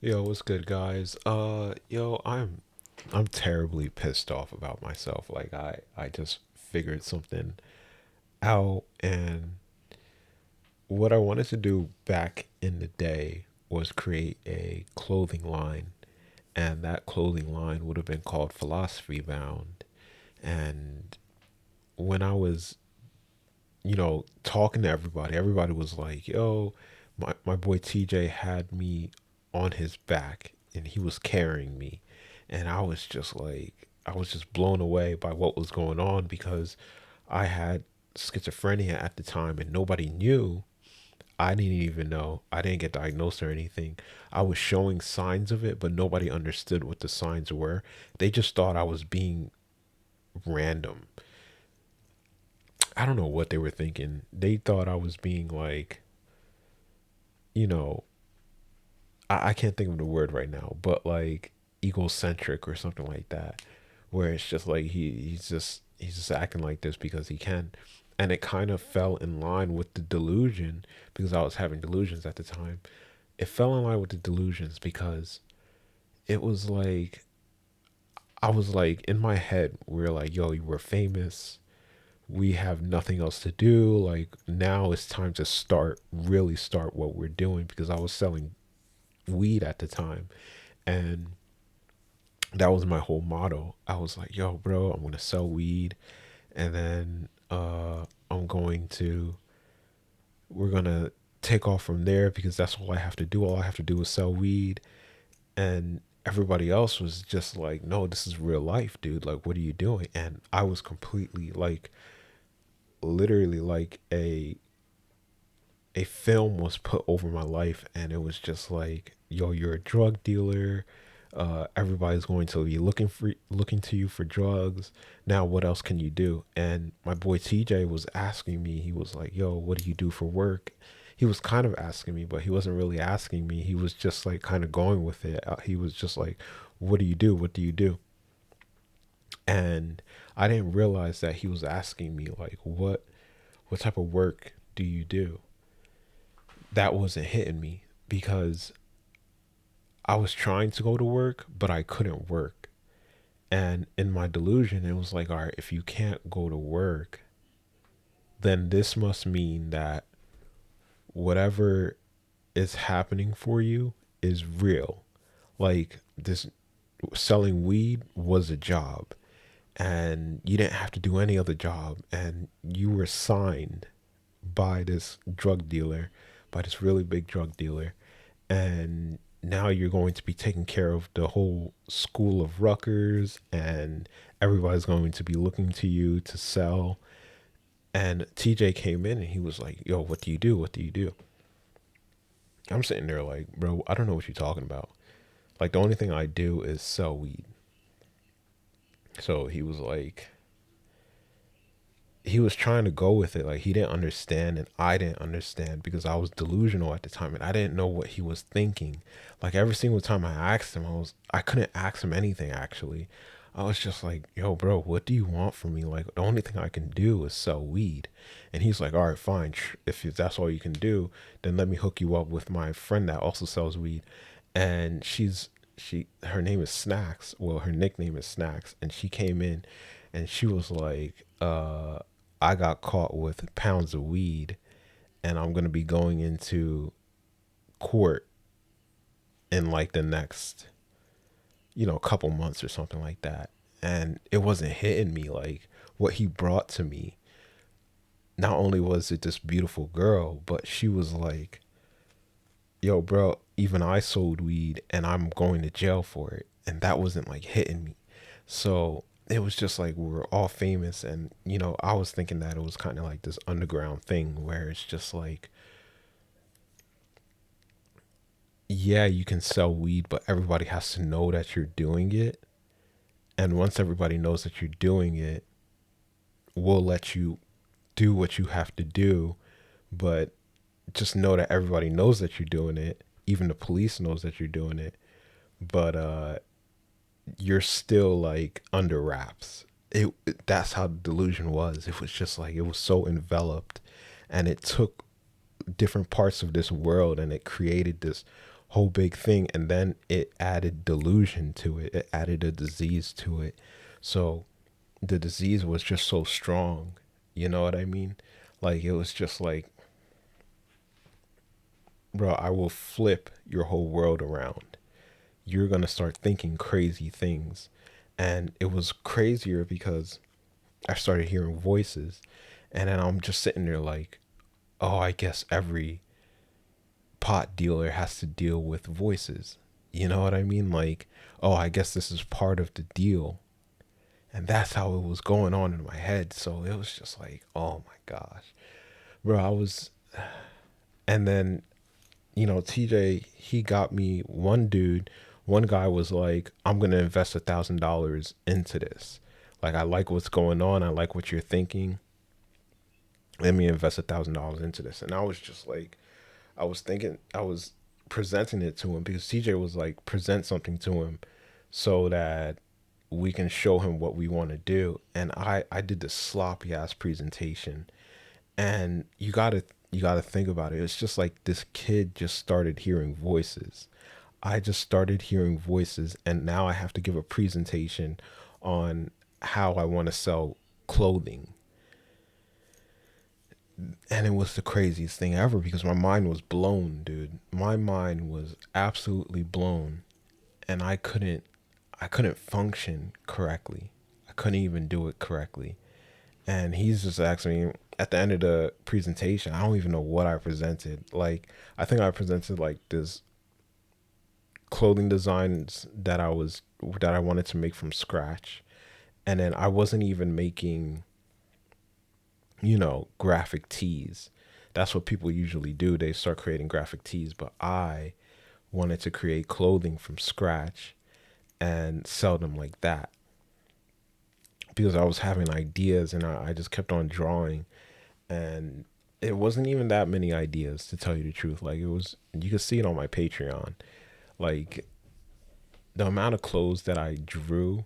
Yo, what's good, guys? I'm terribly pissed off about myself. Like I just figured something out, and what I wanted to do back in the day was create a clothing line, and that clothing line would have been called Philosophy Bound. And when I was, talking to everybody, everybody was like, "Yo, my boy TJ had me on his back, and he was carrying me," and I was just blown away by what was going on because I had schizophrenia at the time, and nobody knew. I didn't even know. I didn't get diagnosed or anything. I was showing signs of it, but nobody understood what the signs were. They just thought I was being random. I don't know what they were thinking. They thought I was being like, you know, I can't think of the word right now, but like egocentric or something like that, where it's just like he's just acting like this because he can. And it kind of fell in line with the delusion because I was having delusions at the time. It fell in line with the delusions because it was like I was like in my head, we are like, yo, you were famous. We have nothing else to do. Like now it's time to really start what we're doing because I was selling weed at the time. And that was my whole motto. I was like, yo, bro, I'm gonna sell weed, and then I'm going to we're gonna take off from there because that's all I have to do. All I have to do is sell weed. And everybody else was just like, no, this is real life, dude. Like, what are you doing? And I was completely like, literally like a film was put over my life, and it was just like, yo, you're a drug dealer. Everybody's going to be looking to you for drugs. Now what else can you do? And my boy TJ was asking me, he was like, yo, what do you do for work? He was kind of asking me, but he wasn't really asking me. He was just like kind of going with it. He was just like, what do you do? What do you do? And I didn't realize that he was asking me like, what type of work do you do? That wasn't hitting me because I was trying to go to work, but I couldn't work. And in my delusion, it was like, all right, if you can't go to work, then this must mean that whatever is happening for you is real. Like this selling weed was a job, and you didn't have to do any other job, and you were signed by this drug dealer, by this really big drug dealer, and now you're going to be taking care of the whole school of Rutgers, and everybody's going to be looking to you to sell. And TJ came in and he was like, yo, what do you do? What do you do? I'm sitting there like, bro, I don't know what you're talking about. Like, the only thing I do is sell weed. So he was like, he was trying to go with it. Like, he didn't understand, and I didn't understand because I was delusional at the time and I didn't know what he was thinking. Like, every single time I asked him, I couldn't ask him anything actually. I was just like, yo, bro, what do you want from me? Like, the only thing I can do is sell weed. And he's like, all right, fine. If that's all you can do, then let me hook you up with my friend that also sells weed. And her name is Snacks. Well, her nickname is Snacks. And she came in and she was like, I got caught with pounds of weed, and I'm going to be going into court in like the next, couple months or something like that. And it wasn't hitting me like what he brought to me. Not only was it this beautiful girl, but she was like, yo, bro, even I sold weed and I'm going to jail for it. And that wasn't like hitting me. So it was just like we were all famous. And, I was thinking that it was kind of like this underground thing where it's just like, yeah, you can sell weed, but everybody has to know that you're doing it. And once everybody knows that you're doing it, we'll let you do what you have to do. But just know that everybody knows that you're doing it. Even the police knows that you're doing it. But you're still like under wraps. That's how the delusion was. It was just like it was so enveloped, and it took different parts of this world and it created this whole big thing, and then it added delusion to it. It added a disease to it. So the disease was just so strong. You know what I mean? Like it was just like, bro, I will flip your whole world around. You're going to start thinking crazy things. And it was crazier because I started hearing voices. And then I'm just sitting there like, oh, I guess every pot dealer has to deal with voices. You know what I mean? Like, oh, I guess this is part of the deal. And that's how it was going on in my head. So it was just like, oh my gosh. Bro, I was, and then, TJ, he got me one guy was like, I'm going to invest $1,000 into this. Like, I like what's going on. I like what you're thinking. Let me invest $1,000 into this. And I was just like, I was presenting it to him because TJ was like, present something to him so that we can show him what we want to do. And I did this sloppy ass presentation. And you gotta think about it. It's just like this kid just started hearing voices. I just started hearing voices, and now I have to give a presentation on how I want to sell clothing. And it was the craziest thing ever because my mind was blown, dude. My mind was absolutely blown, and I couldn't function correctly. I couldn't even do it correctly. And he's just asking me at the end of the presentation, I don't even know what I presented. Like, I think I presented like this clothing designs that I wanted to make from scratch. And then I wasn't even making, graphic tees. That's what people usually do. They start creating graphic tees, but I wanted to create clothing from scratch and sell them like that because I was having ideas and I just kept on drawing, and it wasn't even that many ideas to tell you the truth. Like, it was, you could see it on my Patreon. Like, the amount of clothes that I drew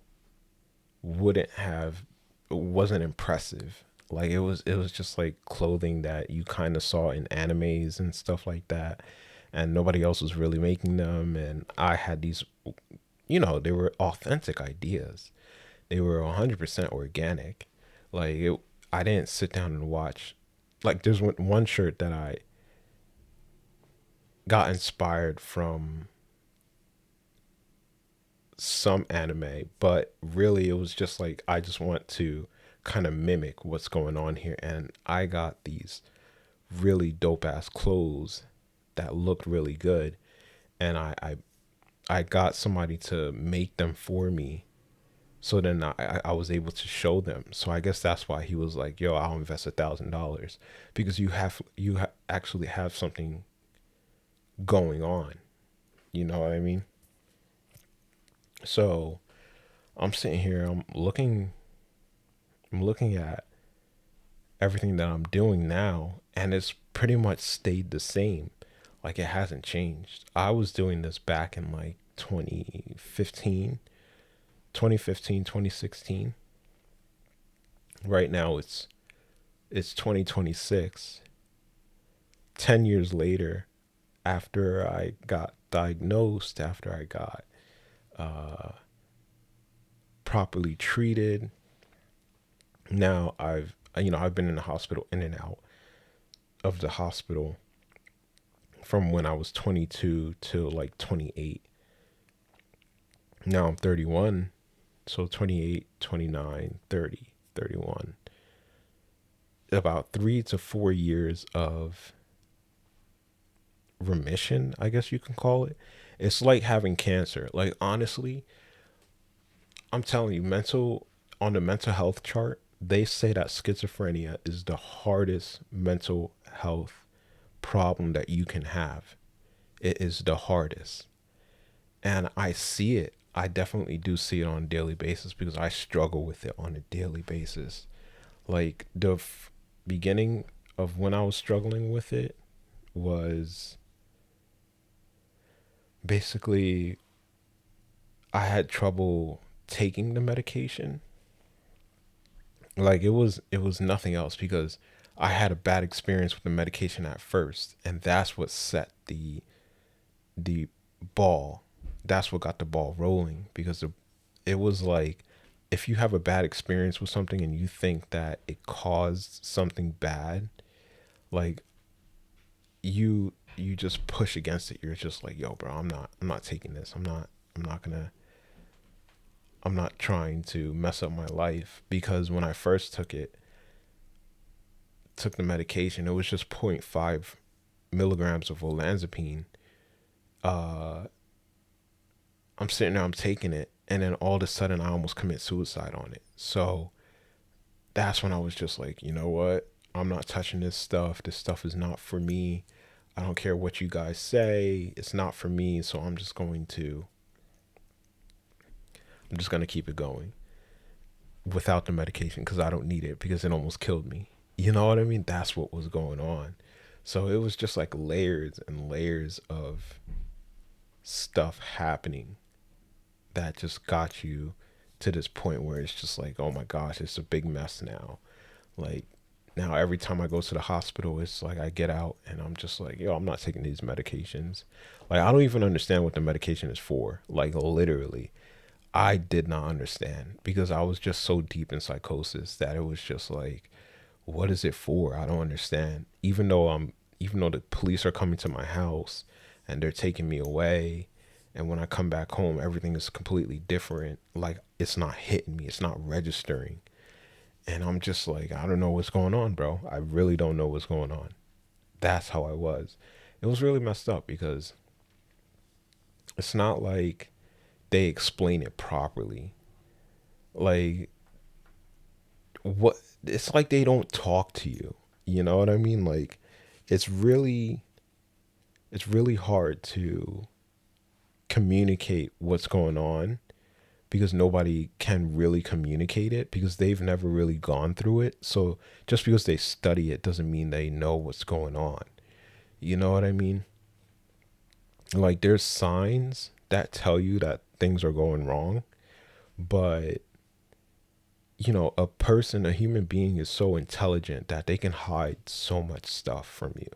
wouldn't have wasn't impressive. Like, it was just like clothing that you kind of saw in animes and stuff like that, and nobody else was really making them. And I had these, they were authentic ideas. They were 100% organic. Like, I didn't sit down and watch. Like, there's one shirt that I got inspired from some anime, but really it was just like, I just want to kind of mimic what's going on here. And I got these really dope ass clothes that looked really good. And I got somebody to make them for me. So then I was able to show them. So I guess that's why he was like, "Yo, I'll invest $1,000 because actually have something going on." You know what I mean? So I'm sitting here, I'm looking at everything that I'm doing now, and it's pretty much stayed the same. Like, it hasn't changed. I was doing this back in like 2015, 2016. Right now it's 2026. 10 years later, after I got diagnosed, after I got properly treated. Now I've been in the hospital, in and out of the hospital from when I was 22 to like 28. Now I'm 31. So 28, 29, 30, 31. About 3 to 4 years of remission, I guess you can call it. It's like having cancer. Like, honestly, I'm telling you, on the mental health chart, they say that schizophrenia is the hardest mental health problem that you can have. It is the hardest. And I see it. I definitely do see it on a daily basis because I struggle with it on a daily basis. Like, the beginning of when I was struggling with it was basically I had trouble taking the medication. Like, it was nothing else because I had a bad experience with the medication at first, and that's what set the ball. That's what got the ball rolling, because it was like, if you have a bad experience with something and you think that it caused something bad, like you just push against it. You're just like, yo, bro, I'm not taking this. I'm not trying to mess up my life, because when I first took the medication, it was just zero point 0.5 milligrams of olanzapine. Uh, I'm sitting there, I'm taking it, and then all of a sudden I almost commit suicide on it. So that's when I was just like, you know what? I'm not touching this stuff. This stuff is not for me. I don't care what you guys say. It's not for me. So I'm just going to keep it going without the medication, because I don't need it, because it almost killed me. You know what I mean? That's what was going on. So it was just like layers and layers of stuff happening that just got you to this point where it's just like, oh my gosh, it's a big mess now. Like, now every time I go to the hospital, it's like I get out and I'm just like, yo, I'm not taking these medications. Like, I don't even understand what the medication is for. Like, literally, I did not understand, because I was just so deep in psychosis that it was just like, what is it for? I don't understand. Even though the police are coming to my house and they're taking me away, and when I come back home, everything is completely different. Like, it's not hitting me. It's not registering. And I'm just like, I don't know what's going on, bro. I really don't know what's going on. That's how I was. It was really messed up, because it's not like they explain it properly. Like, what, it's like they don't talk to you. You know what I mean? Like, it's really it's really hard to communicate what's going on, because nobody can really communicate it, because they've never really gone through it. So just because they study it doesn't mean they know what's going on. You know what I mean? Like, there's signs that tell you that things are going wrong, but a human being is so intelligent that they can hide so much stuff from you.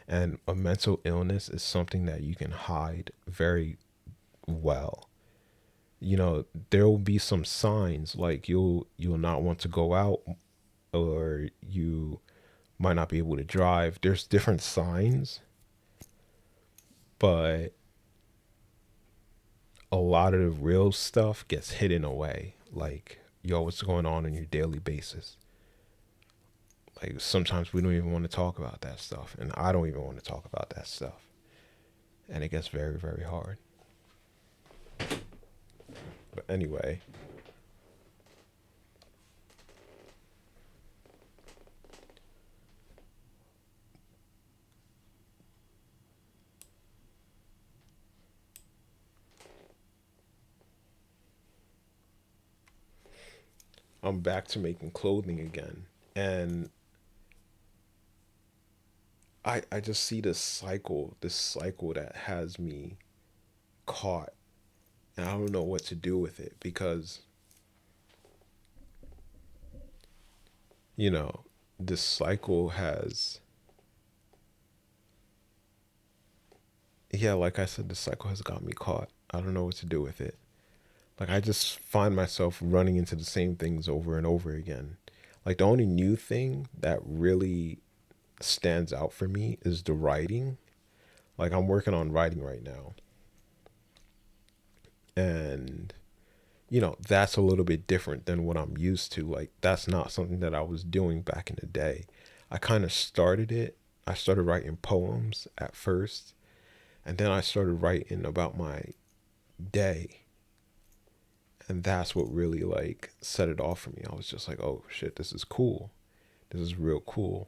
And a mental illness is something that you can hide very well. There will be some signs, like you'll not want to go out, or you might not be able to drive. There's different signs, but a lot of the real stuff gets hidden away. Like, yo, what's going on your daily basis? Like, sometimes we don't even want to talk about that stuff, and I don't even want to talk about that stuff, and it gets very, very hard. But anyway, I'm back to making clothing again, and I just see this cycle that has me caught, and I don't know what to do with it, because you know this cycle has, yeah, like I said, this cycle has got me caught. I don't know what to do with it. Like, I just find myself running into the same things over and over again. Like, the only new thing that really stands out for me is the writing. Like, I'm working on writing right now, and that's a little bit different than what I'm used to. Like, that's not something that I was doing back in the day. I kind of started it. I started writing poems at first, and then I started writing about my day. And that's what really like set it off for me. I was just like, oh shit, this is cool. This is real cool.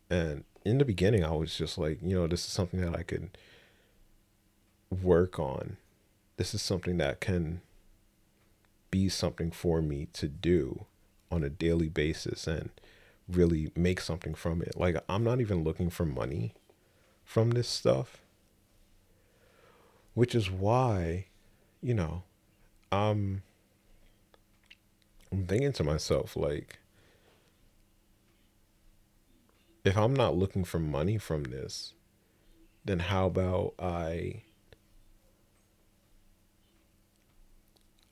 And in the beginning, I was just like, this is something that I could work on. This is something that can be something for me to do on a daily basis and really make something from it. Like, I'm not even looking for money from this stuff, which is why, you know, I'm I'm thinking to myself, like, if I'm not looking for money from this, then how about I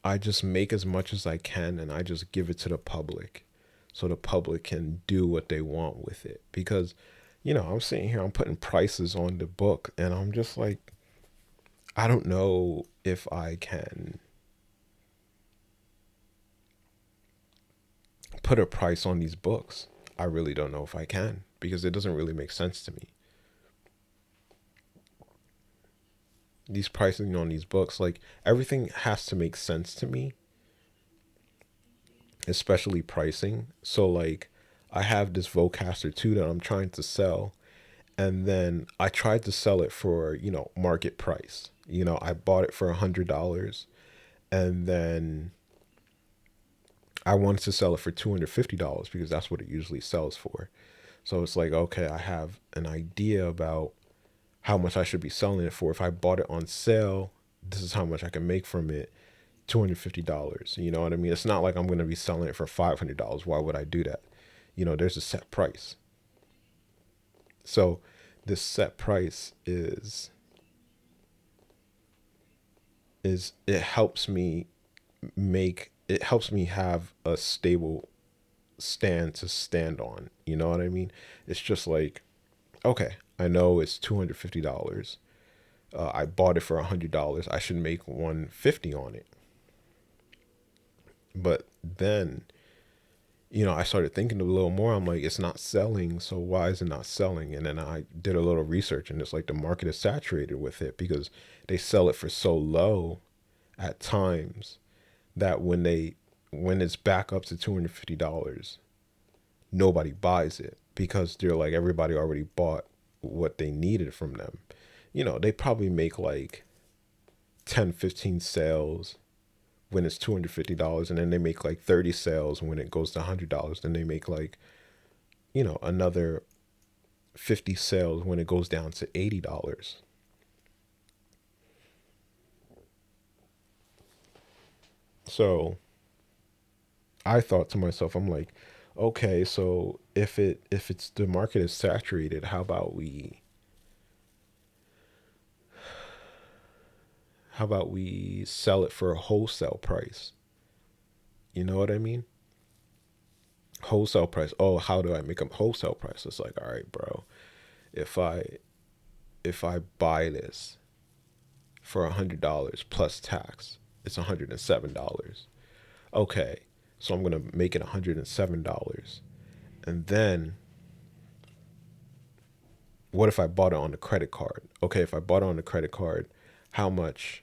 I just make as much as I can and I just give it to the public so the public can do what they want with it. Because, I'm sitting here, I'm putting prices on the book and I'm just like, I don't know if I can put a price on these books. I really don't know if I can because it doesn't really make sense to me. These pricing on these books, like everything has to make sense to me, especially pricing. So like I have this Vocaster 2 that I'm trying to sell, and then I tried to sell it for, market price. I bought it for $100, and then I wanted to sell it for $250 because that's what it usually sells for. So it's like, okay, I have an idea about how much I should be selling it for. If I bought it on sale, this is how much I can make from it. $250. You know what I mean? It's not like I'm going to be selling it for $500. Why would I do that? There's a set price. So this set price is it helps me have a stable stand to stand on. You know what I mean? It's just like, okay, I know it's $250. I bought it for $100. I should make 150 on it. But then, I started thinking a little more. I'm like, it's not selling, so why is it not selling? And then I did a little research, and it's like the market is saturated with it because they sell it for so low at times that when it's back up to $250, nobody buys it because they're like everybody already bought what they needed from them. They probably make like 10, 15 sales when it's $250, and then they make like 30 sales when it goes to $100. Then they make like, another 50 sales when it goes down to $80. So I thought to myself, I'm like, okay, so if it's the market is saturated, how about we sell it for a wholesale price? You know what I mean? Wholesale price. Oh, how do I make a wholesale price? It's like, all right, bro, if I if I buy this for $100 plus tax, it's $107. Okay, so I'm gonna make it $107. And then what if I bought it on the credit card? Okay, if I bought it on the credit card, how much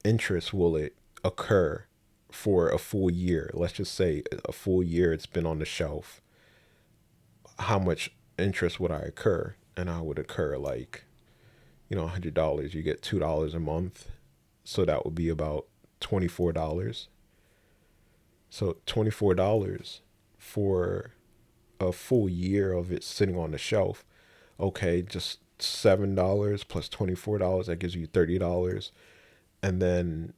interest will it occur for a full year? Let's just say a full year it's been on the shelf. How much interest would I occur? And I would occur like, $100. You get $2 a month. So that would be about $24. So $24 for a full year of it sitting on the shelf. Okay, just $7 plus $24, that gives you $30. And then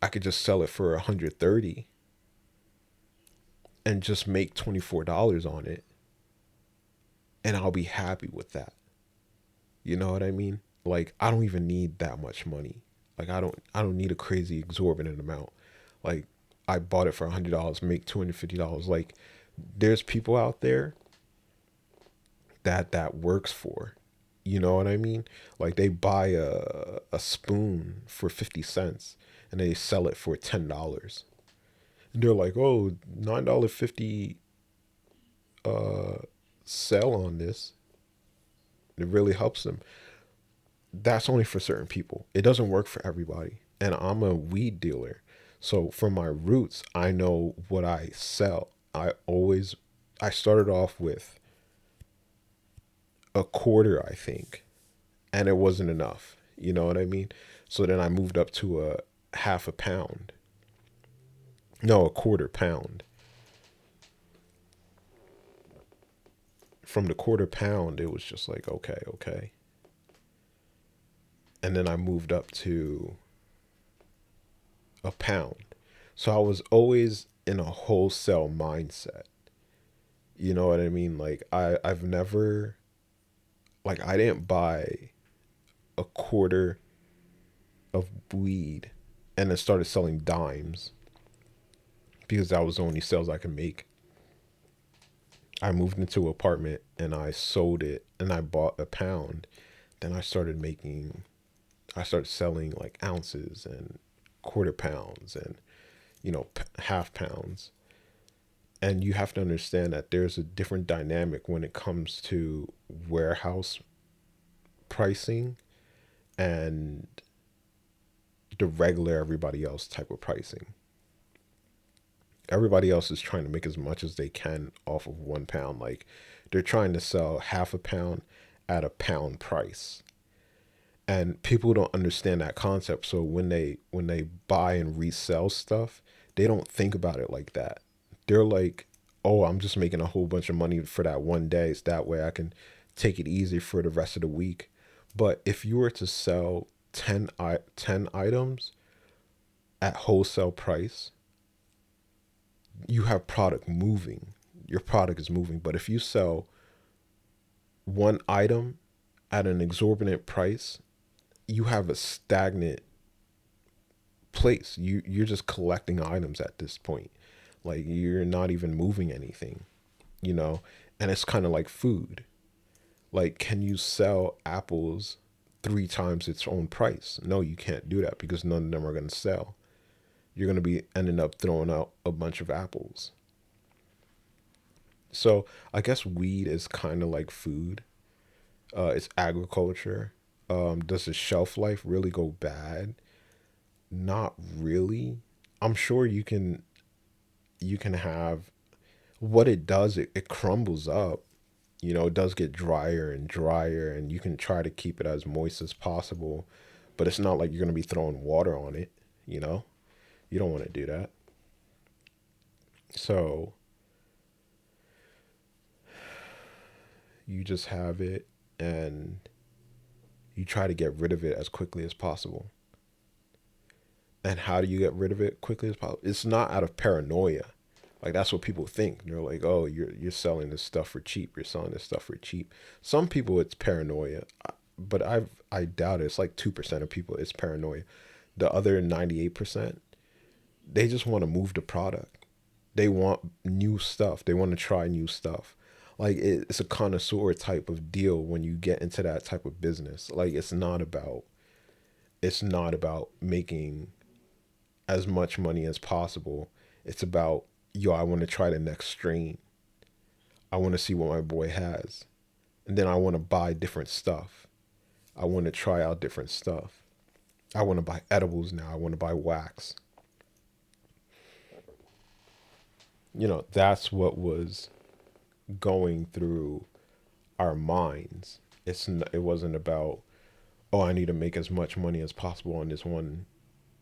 I could just sell it for 130 and just make $24 on it, and I'll be happy with that. You know what I mean? Like I don't even need that much money. Like I don't need a crazy exorbitant amount. Like I bought it for $100, make $250. Like there's people out there that works for. You know what I mean? Like they buy a spoon for 50 cents and they sell it for $10. And they're like, "Oh, $9.50 uh sell on this." It really helps them. That's only for certain people. It doesn't work for everybody. And I'm a weed dealer. So from my roots, I know what I sell. I started off with a quarter, I think, and it wasn't enough. You know what I mean? So then I moved up to a half a pound. No, a quarter pound. From the quarter pound, it was just like, okay, okay. And then I moved up to a pound. So I was always in a wholesale mindset. You know what I mean? Like I've never, like I didn't buy a quarter of weed and then started selling dimes because that was the only sales I could make. I moved into an apartment and I sold it and I bought a pound. Then I started selling like ounces and quarter pounds and, half pounds. And you have to understand that there's a different dynamic when it comes to warehouse pricing and the regular everybody else type of pricing. Everybody else is trying to make as much as they can off of 1 pound. Like they're trying to sell half a pound at a pound price. And people don't understand that concept. So when they buy and resell stuff, they don't think about it like that. They're like, "Oh, I'm just making a whole bunch of money for that one day. So that way I can take it easy for the rest of the week." But if you were to sell 10 items at wholesale price, you have product moving. Your product is moving. But if you sell one item at an exorbitant price, you have a stagnant place. You're just collecting items at this point. Like you're not even moving anything, you know? And it's kind of like food. Like, can you sell apples 3 times its own price? No, you can't do that because none of them are going to sell. You're going to be ending up throwing out a bunch of apples. So I guess weed is kind of like food. It's agriculture. Does the shelf life really go bad? Not really. I'm sure you can have what it does. It crumbles up. It does get drier and drier, and you can try to keep it as moist as possible, but it's not like you're gonna be throwing water on it. You know, you don't want to do that. So you just have it, and you try to get rid of it as quickly as possible. And how do you get rid of it quickly as possible? It's not out of paranoia. Like that's what people think. They're like, "Oh, you're selling this stuff for cheap. You're selling this stuff for cheap." Some people it's paranoia, but I doubt it. It's like 2% of people it's paranoia. The other 98%, they just want to move the product. They want new stuff. They want to try new stuff. Like it's a connoisseur type of deal when you get into that type of business. Like it's not about making as much money as possible. It's about, yo, I want to try the next strain. I want to see what my boy has. And then I want to buy different stuff. I want to try out different stuff. I want to buy edibles now. I want to buy wax. That's what was going through our minds. It wasn't about, oh, I need to make as much money as possible on this one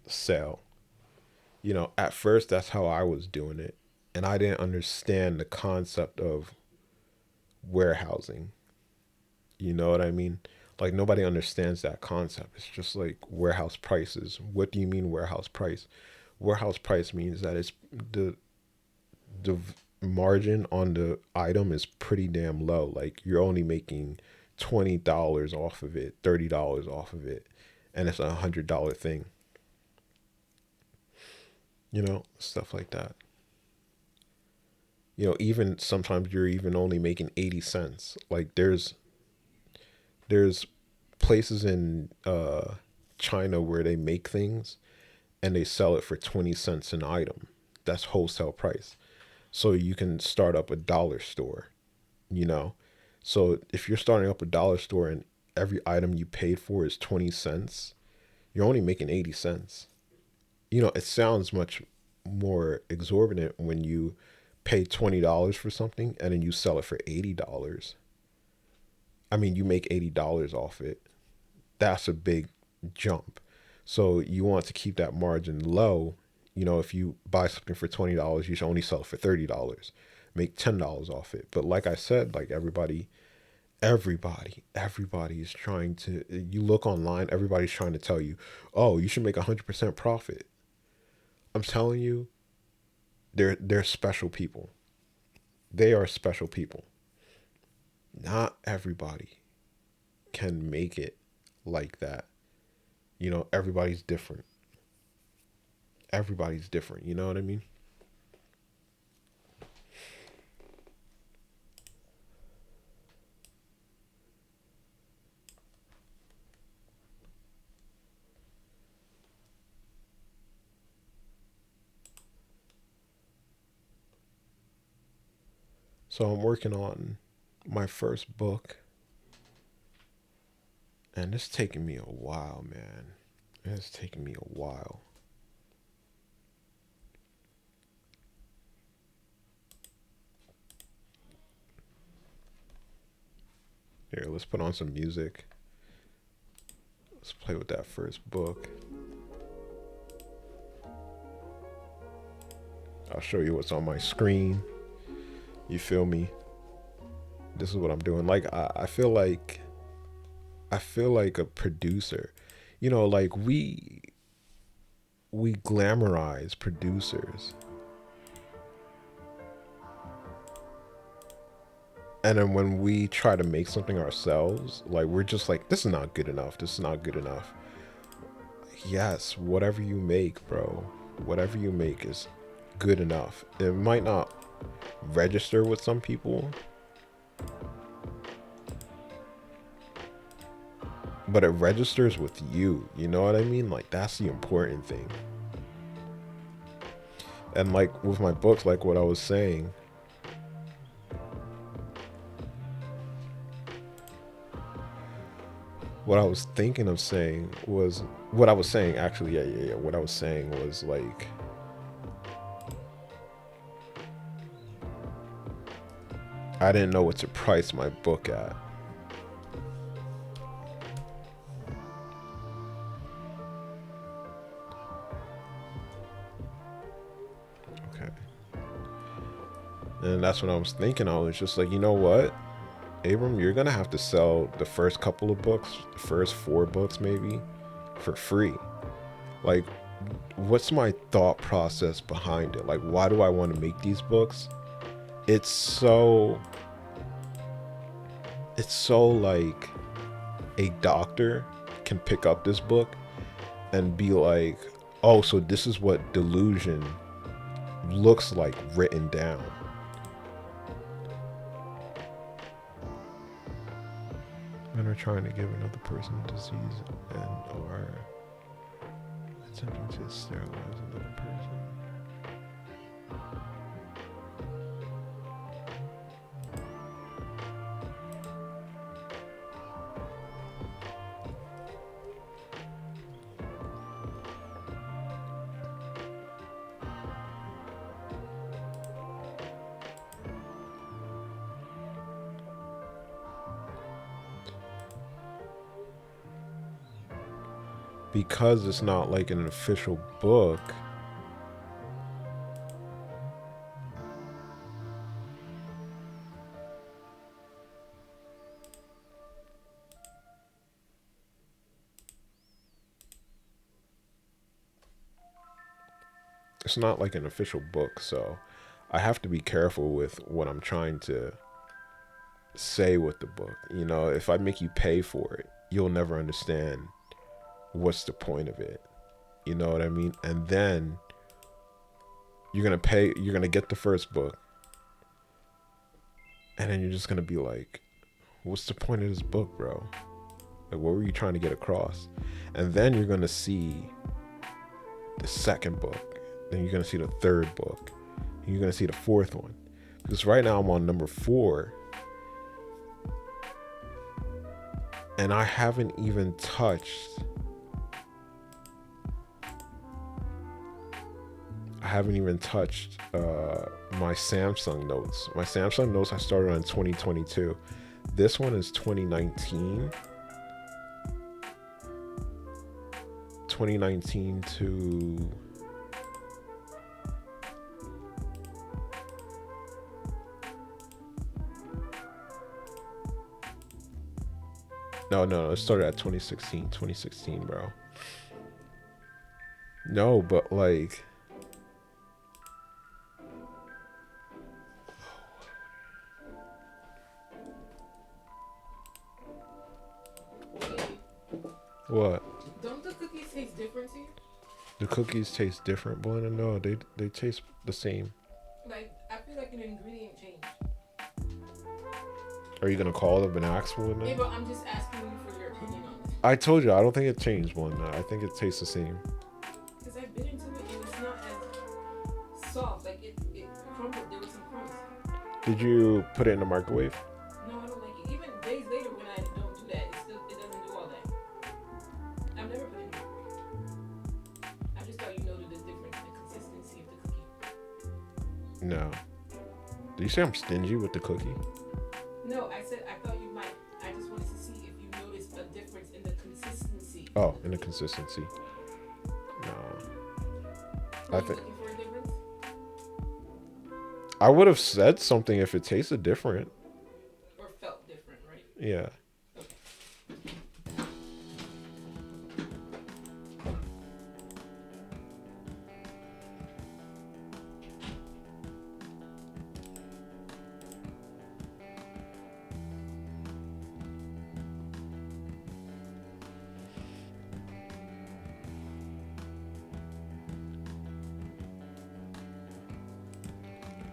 sale. At first that's how I was doing it. And I didn't understand the concept of warehousing. You know what I mean? Like nobody understands that concept. It's just like warehouse prices. What do you mean warehouse price? Warehouse price means that it's the margin on the item is pretty damn low. Like you're only making $20 off of it, $30 off of it, and it's $100 thing. Stuff like that. Even sometimes you're even only making 80 cents. Like there's places in China where they make things and they sell it for 20 cents an item. That's wholesale price. So you can start up a dollar store, you know. So if you're starting up a dollar store and every item you paid for is 20 cents, you're only making 80 cents. It sounds much more exorbitant when you pay $20 for something and then you sell it for $80. I mean, you make $80 off it. That's a big jump. So you want to keep that margin low. If you buy something for $20, you should only sell it for $30. Make $10 off it. But like I said, like everybody is trying to, you look online, everybody's trying to tell you, oh, you should make 100% profit. I'm telling you, they're special people. They are special people. Not everybody can make it like that. Everybody's different. everybody's different. You know what I mean? So I'm working on my first book, and it's taking me a while, man. It's taking me a while. Here, let's put on some music. Let's play with that first book. I'll show you what's on my screen. You feel me? This is what I'm doing. Like I feel like a producer. You know, like we glamorize producers. And then when we try to make something ourselves, like we're just like, this is not good enough. This is not good enough. Yes, whatever you make, bro, whatever you make is good enough. It might not register with some people, but it registers with you. You know what I mean? Like that's the important thing. And like with my books, like what I was saying, what I was thinking of saying was what I was saying actually, yeah. What I was saying was like I didn't know what to price my book at. Okay. And that's what I was thinking. I was just like, you know what? Abram, you're gonna have to sell the first couple of books, the first 4 books maybe, for free. Like, what's my thought process behind it? Like, why do I want to make these books? It's so, it's so like a doctor can pick up this book and be like, oh, so this is what delusion looks like written down. Men are trying to give another person disease and or attempting to sterilize another person. Because it's not like an official book, it's not like an official book, so I have to be careful with what I'm trying to say with the book. You know, if I make you pay for it, you'll never understand what's the point of it. You know what I mean? And then you're gonna get the first book, and then you're just gonna be like, what's the point of this book, bro? Like, what were you trying to get across? And then you're gonna see the second book, then you're gonna see the third book, and you're gonna see the fourth one. Because right now I'm on number 4, and I haven't even touched. I haven't even touched my Samsung notes. My Samsung notes I started on 2022. This one is 2019. 2019 to no, it started at 2016. 2016, bro. No, but like what? Don't the cookies taste different to you? The cookies taste different, but no, they taste the same. Like I feel like an ingredient change. Are you gonna call them and ask for Yeah, them? but I'm just asking you for your opinion on it. I told you I don't think it changed one. I think it tastes the same. Because I bit into it and it's not as soft. Like it crumbled. There was some crumbs. Did you put it in the microwave? No, I don't like it. Even days later when I don't do that, it doesn't do all that. I've never put it in the microwave. I just thought you noted the difference in the consistency of the cookie. No. Did you say I'm stingy with the cookie? No, I said I thought you might. I just wanted to see if you noticed a difference in the consistency. Oh, in the consistency. No. Were I you think looking for a difference? I would have said something if it tasted different. Or felt different, right? Yeah.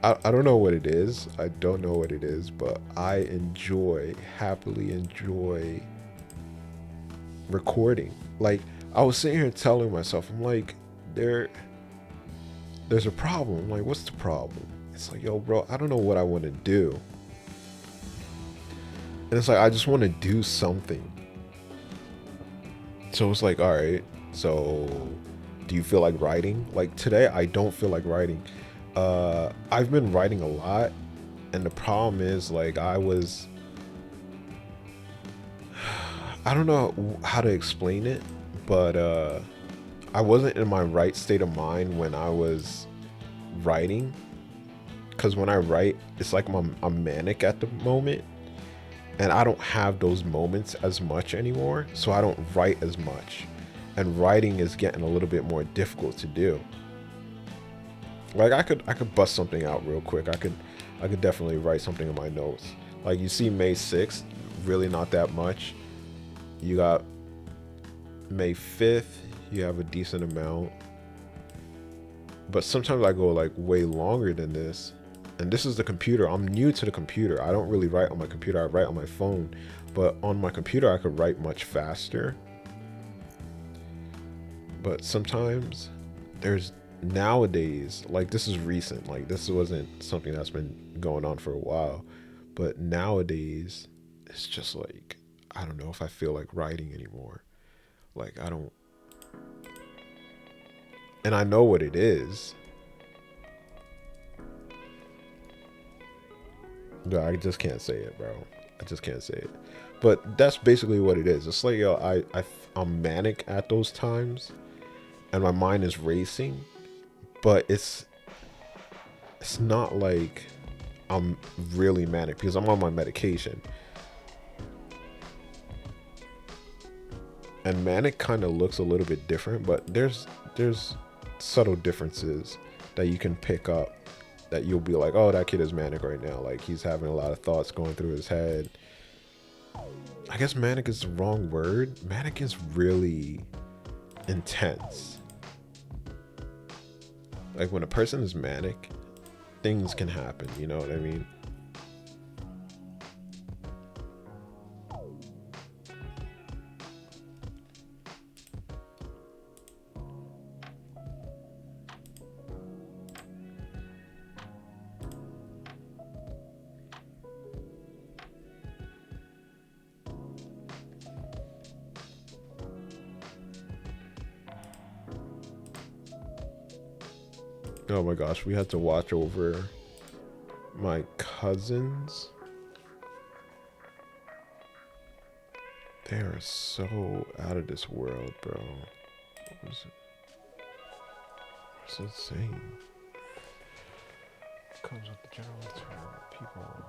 I don't know what it is. I don't know what it is, but I happily enjoy recording. Like, I was sitting here telling myself, I'm like, there's a problem. I'm like, what's the problem? It's like, yo, bro, I don't know what I want to do. And it's like, I just want to do something. So it's like, all right, so do you feel like writing? Like today, I don't feel like writing. I've been writing a lot, and the problem is, like, I don't know how to explain it, but I wasn't in my right state of mind when I was writing. Because when I write, it's like I'm manic at the moment, and I don't have those moments as much anymore, so I don't write as much. And writing is getting a little bit more difficult to do. Like I could bust something out real quick. I could definitely write something in my notes. Like you see May 6th, really not that much. You got May 5th, you have a decent amount. But sometimes I go like way longer than this. And this is the computer. I'm new to the computer. I don't really write on my computer. I write on my phone. But on my computer I could write much faster. But sometimes there's nowadays, like this is recent, like this wasn't something that's been going on for a while, but nowadays it's just like I don't know if I feel like writing anymore. Like I don't, and I know what it is. No, I just can't say it, bro. I just can't say it. But that's basically what it is. It's like, yo, I'm manic at those times, and my mind is racing, but it's not like I'm really manic because I'm on my medication. And manic kind of looks a little bit different, but there's subtle differences that you can pick up that you'll be like, oh, that kid is manic right now. Like he's having a lot of thoughts going through his head. I guess manic is the wrong word. Manic is really intense. Like when a person is manic, things can happen, you know what I mean? Oh my gosh, we had to watch over my cousins. They are so out of this world, bro. What's it saying? Comes with the general term people.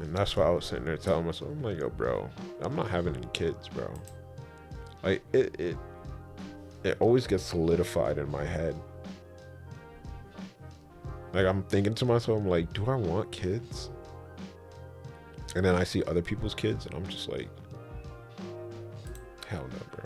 And that's why I was sitting there telling myself, I'm like, yo, bro, I'm not having any kids, bro. Like it always gets solidified in my head. Like I'm thinking to myself, I'm like, do I want kids? And then I see other people's kids, and I'm just like, hell no, bro.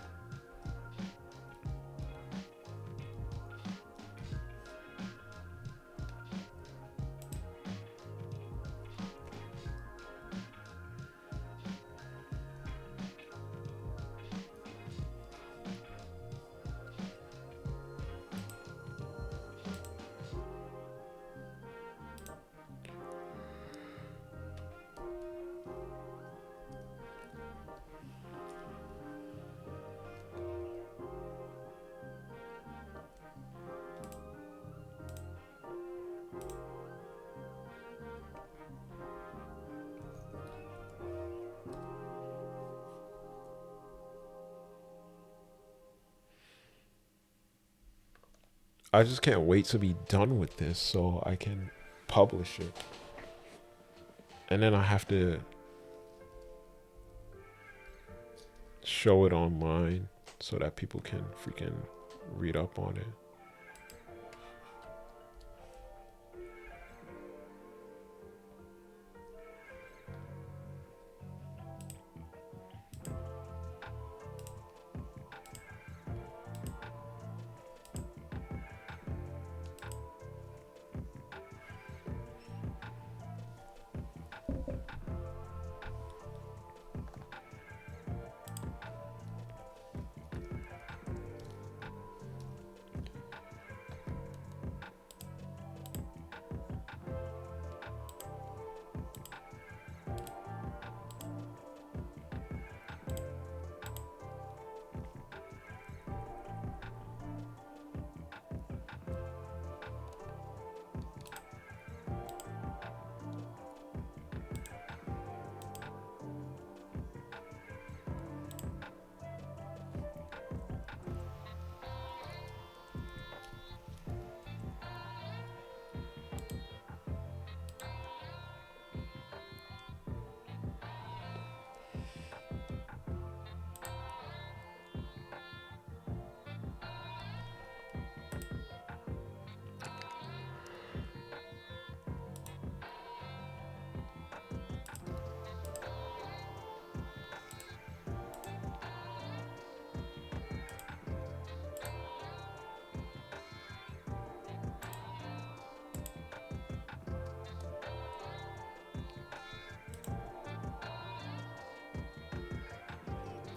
I just can't wait to be done with this so I can publish it. And then I have to show it online so that people can freaking read up on it.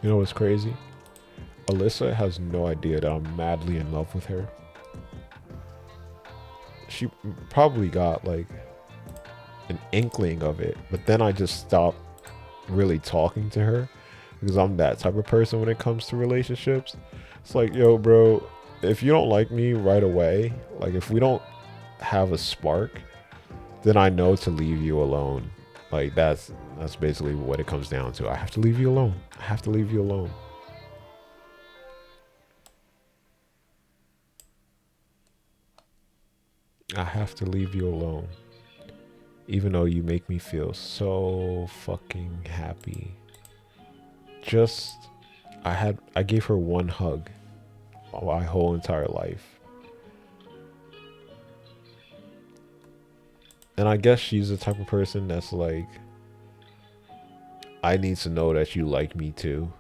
You know what's crazy? Alyssa has no idea that I'm madly in love with her. She probably got like an inkling of it, but then I just stopped really talking to her because I'm that type of person when it comes to relationships. It's like, yo, bro, if you don't like me right away, like if we don't have a spark, then I know to leave you alone. Like that's basically what it comes down to. I have to leave you alone. I have to leave you alone. I have to leave you alone. Even though you make me feel so fucking happy. Just I gave her one hug my whole entire life. And I guess she's the type of person that's like, I need to know that you like me too.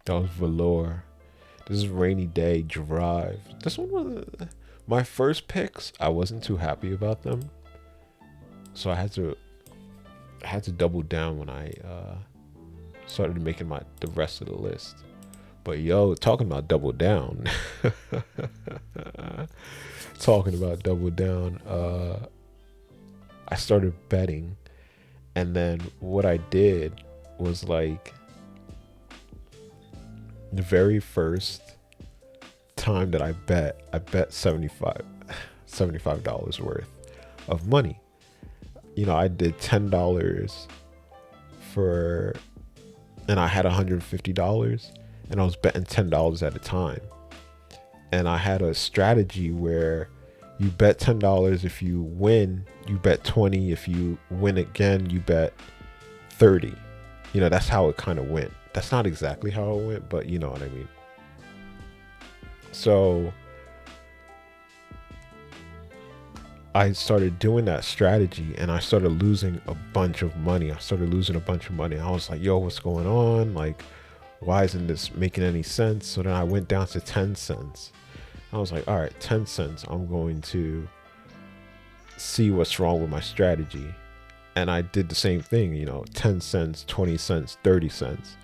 That was Velour. This is Rainy Day Drive. This one was my first picks. I wasn't too happy about them, so I had to double down when I started making the rest of the list. But yo, talking about double down, talking about double down. I started betting, and then what I did was like the very first time that I bet $75 worth of money. I did $10 for, and I had $150, and I was betting $10 at a time. And I had a strategy where you bet $10. If you win, you bet 20. If you win again, you bet 30. That's how it kind of went. That's not exactly how it went, but you know what I mean. So I started doing that strategy, and I started losing a bunch of money. I was like, yo, what's going on? Like, why isn't this making any sense? So then I went down to 10 cents. I was like, all right, 10 cents. I'm going to see what's wrong with my strategy. And I did the same thing, 10 cents, 20 cents, 30 cents.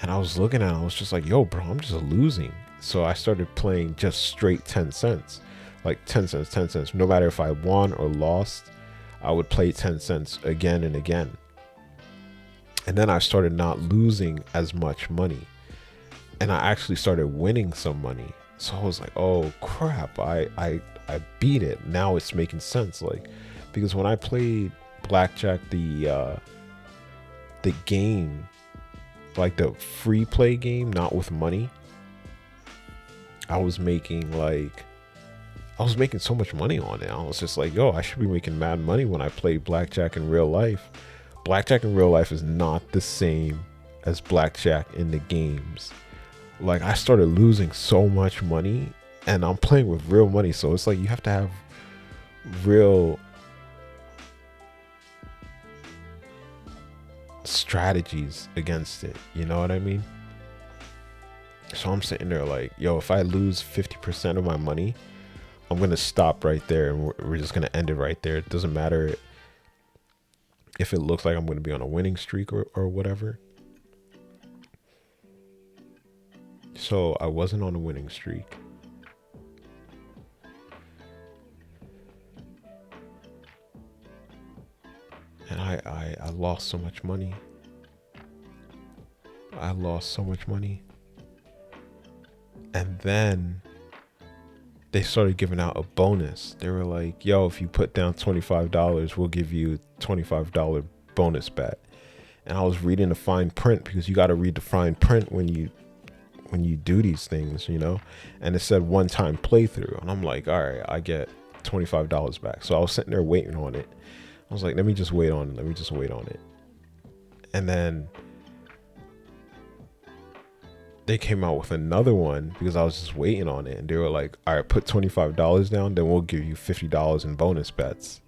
And I was looking at it, I was just like, yo, bro, I'm just losing. So I started playing just straight 10 cents. Like 10 cents, 10 cents. No matter if I won or lost, I would play 10 cents again and again. And then I started not losing as much money. And I actually started winning some money. So I was like, oh crap, I beat it. Now it's making sense. Like, because when I played blackjack, the game, like the free play game, not with money, I was making so much money on it. I was just like, yo, I should be making mad money when I play blackjack in real life. Blackjack in real life is not the same as blackjack in the games. Like, I started losing so much money, and I'm playing with real money. So it's like you have to have real strategies against it. You know what I mean? So I'm sitting there like, yo, if I lose 50% of my money, I'm going to stop right there, and we're just going to end it right there. It doesn't matter if it looks like I'm going to be on a winning streak or whatever. So I wasn't on a winning streak. And I lost so much money. And then they started giving out a bonus. They were like, yo, if you put down $25, we'll give you $25 bonus bet. And I was reading the fine print, because you got to read the fine print when you do these things, and it said one-time playthrough. And I'm like, all right, I get $25 back. So I was sitting there waiting on it. I was like, let me just wait on it. And then they came out with another one, because I was just waiting on it. And they were like, all right, put $25 down, then we'll give you $50 in bonus bets.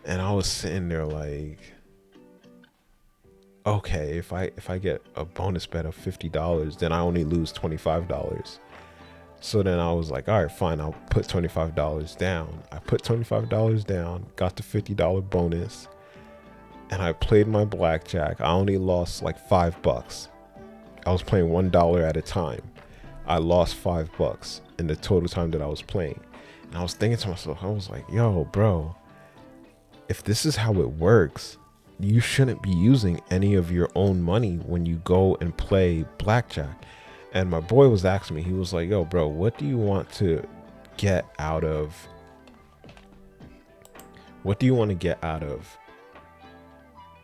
And I was sitting there like, okay, if I get a bonus bet of $50, then I only lose $25. So then I was like, all right, fine, I'll put $25 down. I put $25 down, got the $50 bonus, and I played my blackjack. I only lost like $5. I was playing $1 at a time. I lost $5 in the total time that I was playing. And I was thinking to myself, I was like, yo, bro, if this is how it works, you shouldn't be using any of your own money when you go and play blackjack. And my boy was asking me, he was like, yo, bro, what do you want to get out of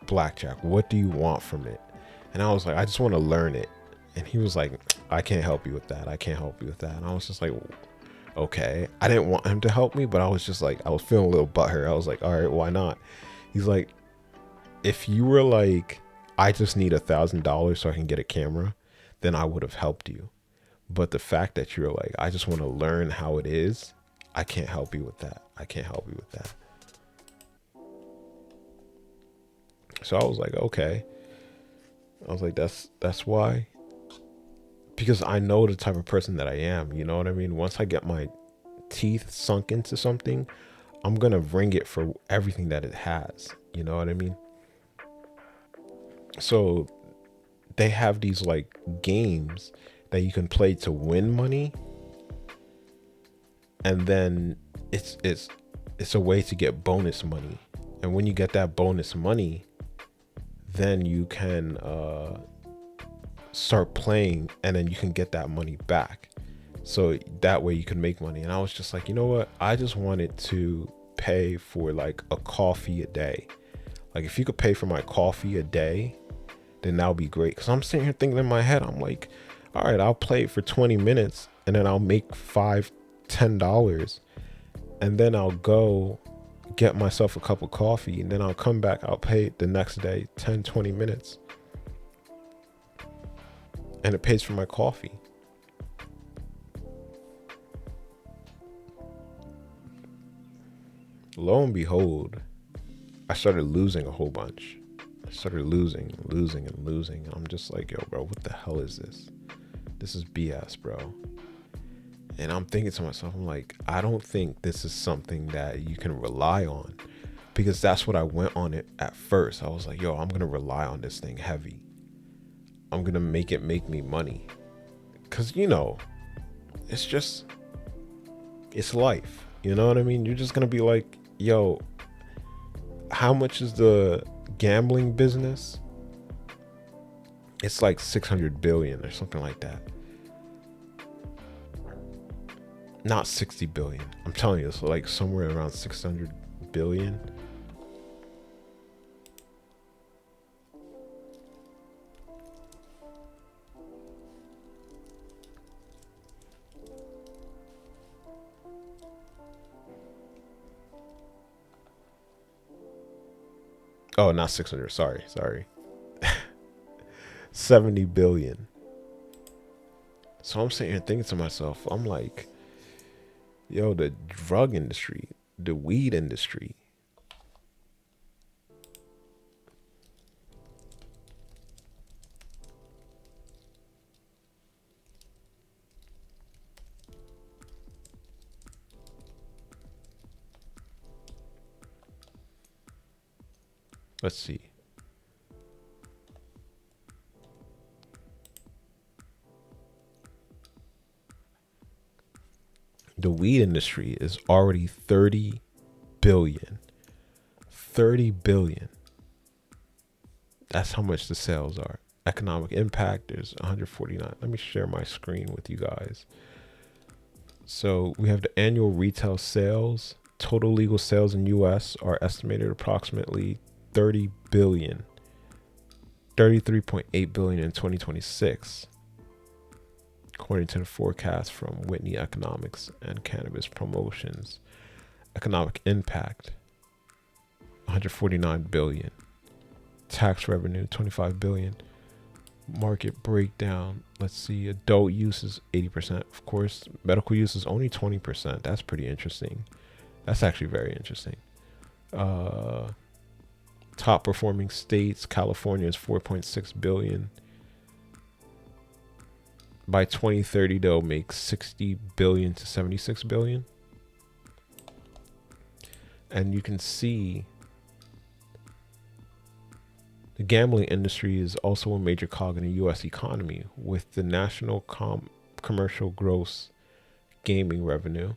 blackjack? What do you want from it? And I was like, I just want to learn it. And he was like, I can't help you with that. And I was just like, okay. I didn't want him to help me, but I was just like, I was feeling a little butthurt. I was like, all right, why not? He's like, if you were like, I just need $1,000 so I can get a camera, then I would have helped you. But the fact that you're like, I just want to learn how it is, I can't help you with that. So I was like, okay. I was like, that's why. because I know the type of person that I am. You know what I mean? Once I get my teeth sunk into something, I'm gonna ring it for everything that it has. You know what I mean? So they have these like games that you can play to win money, and then it's a way to get bonus money. And when you get that bonus money, then you can start playing, and then you can get that money back. So that way you can make money. And I was just like, you know what? I just wanted to pay for like a coffee a day. Like if you could pay for my coffee a day, then that would be great. Because I'm sitting here thinking in my head, I'm like, all right, I'll play it for 20 minutes and then I'll make $5-10. And then I'll go get myself a cup of coffee, and then I'll come back, I'll pay the next day 10-20 minutes. And it pays for my coffee. Lo and behold, I started losing a whole bunch. I started losing. I'm just like, yo, bro, what the hell is this? This is BS, bro. And I'm thinking to myself, I'm like, I don't think this is something that you can rely on, because that's what I went on it at first. I was like, yo, I'm going to rely on this thing heavy. I'm going to make it make me money. Because, you know, it's life. You know what I mean? You're just going to be like, yo, how much is the gambling business? It's like 600 billion or something like that. Not 60 billion. I'm telling you, it's like somewhere around 600 billion. Oh, not 600. Sorry. 70 billion. So I'm sitting here thinking to myself, I'm like, yo, the drug industry, the weed industry. Let's see. The weed industry is already 30 billion. 30 billion. That's how much the sales are. Economic impact is 149. Let me share my screen with you guys. So we have the annual retail sales. Total legal sales in US are estimated approximately 30 billion. 33.8 billion in 2026. According to the forecast from Whitney Economics and Cannabis Promotions. Economic impact, 149 billion. Tax revenue, 25 billion. Market breakdown, let's see, adult use is 80%. Of course, medical use is only 20%. That's pretty interesting. That's actually very interesting. Top performing states, California is 4.6 billion. By 2030, they'll make 60 billion to 76 billion. And you can see the gambling industry is also a major cog in the U.S. economy, with the national commercial gross gaming revenue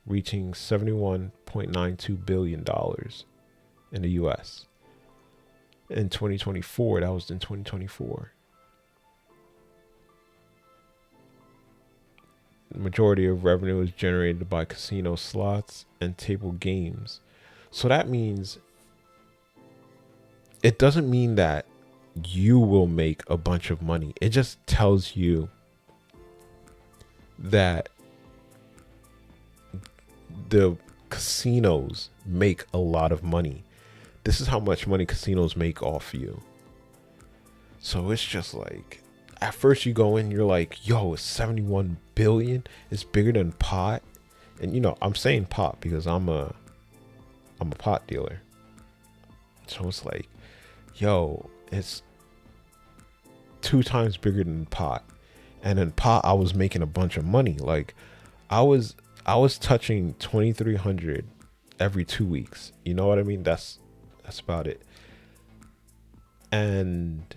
reaching $71.92 billion in the U.S. In 2024, that was in 2024. The majority of revenue is generated by casino slots and table games. So that means, it doesn't mean that you will make a bunch of money. It just tells you that the casinos make a lot of money. This is how much money casinos make off you. So it's just like, at first you go in, you're like, yo, it's 71 billion. It's bigger than pot. And you know, I'm saying pot because I'm a pot dealer. So it's like, yo, it's 2 times bigger than pot. And in pot, I was making a bunch of money. Like I was I was touching 2,300 every 2 weeks. You know what I mean? That's about it. And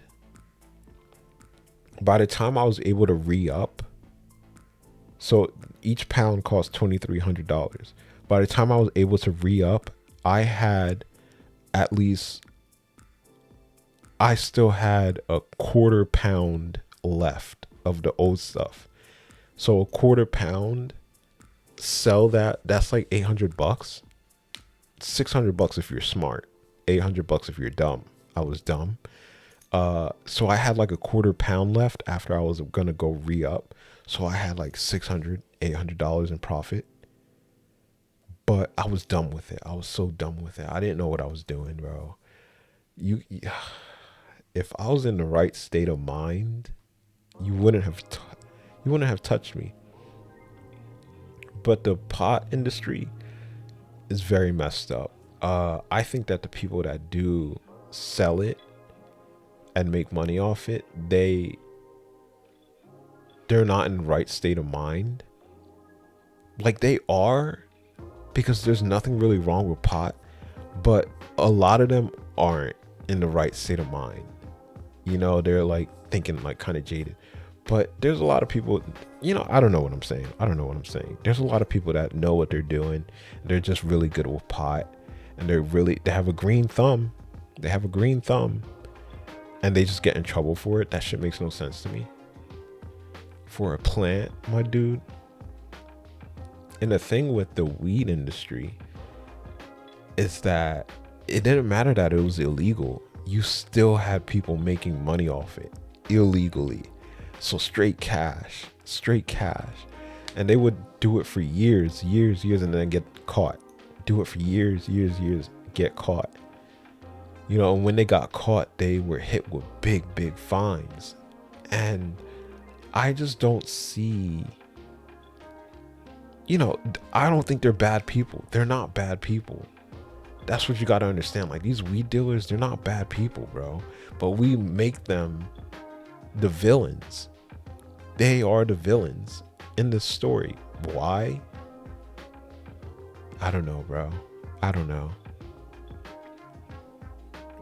by the time I was able to re up, so each pound cost $2,300. By the time I was able to re up, I had at least I still had a quarter pound left of the old stuff. So a quarter pound, sell that. That's like $800. $600 if you're smart. $800 if you're dumb. I was dumb. So I had like a quarter pound left after I was gonna go re up. So I had like $600, $800 in profit. But I was done with it. I was so done with it. I didn't know what I was doing, bro. You, if I was in the right state of mind, you wouldn't have, you wouldn't have touched me. But the pot industry is very messed up. I think that the people that do sell it and make money off it, they're not in the right state of mind. Like they are, because there's nothing really wrong with pot, but a lot of them aren't in the right state of mind. You know, they're like thinking like kind of jaded. But there's a lot of people, I don't know what I'm saying. I don't know what I'm saying. There's a lot of people that know what they're doing. They're just really good with pot, and they have a green thumb. They have a green thumb, and they just get in trouble for it. That shit makes no sense to me. For a plant, my dude. And the thing with the weed industry is that it didn't matter that it was illegal. You still had people making money off it illegally. So straight cash. And they would do it for years, and then get caught. Do it for years, get caught. And when they got caught, they were hit with big fines. And I just don't see, I don't think they're bad people. They're not bad people. That's what you got to understand. Like these weed dealers, they're not bad people, bro. But we make them the villains. They are the villains in this story. Why? I don't know, bro. I don't know.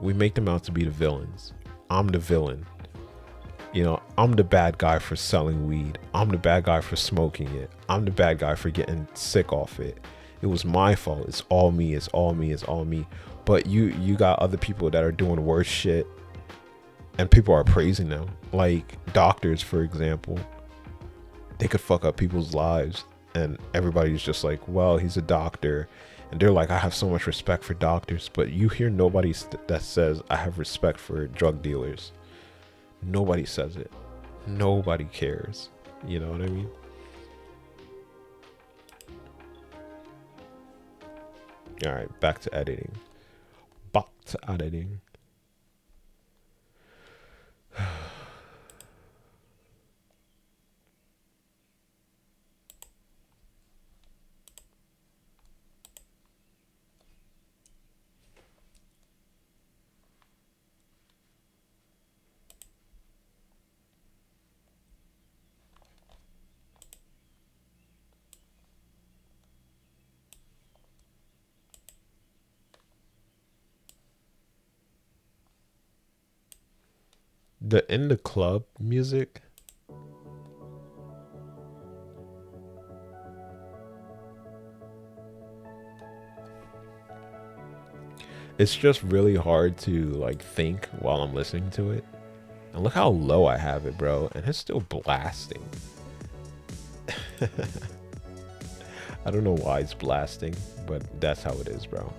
We make them out to be the villains. I'm the villain. I'm the bad guy for selling weed. I'm the bad guy for smoking it. I'm the bad guy for getting sick off it. It was my fault. It's all me. But you got other people that are doing worse shit, and people are praising them. Like doctors, for example. They could fuck up people's lives, and everybody's just like, well, he's a doctor. And they're like, I have so much respect for doctors. But you hear nobody that says, I have respect for drug dealers. Nobody says it. Nobody cares. You know what I mean? All right, back to editing. The in the club music, it's just really hard to like think while I'm listening to it. And look how low I have it, bro. And it's still blasting. I don't know why it's blasting, but that's how it is, bro.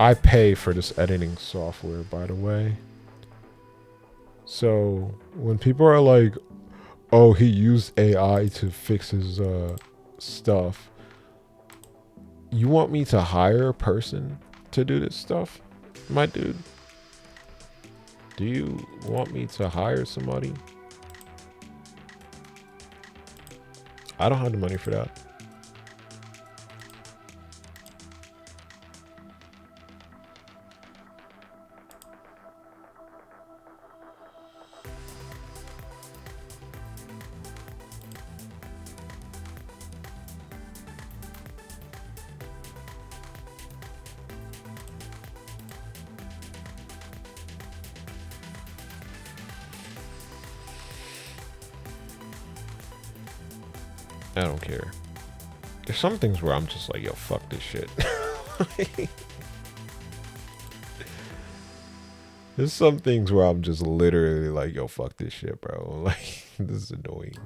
I pay for this editing software, by the way. So when people are like, "Oh, he used AI to fix his stuff," you want me to hire a person to do this stuff, my dude? Do you want me to hire somebody? I don't have the money for that. I don't care. There's some things where I'm just like, yo, fuck this shit. There's some things where I'm just literally like, yo, fuck this shit, bro. Like, this is annoying.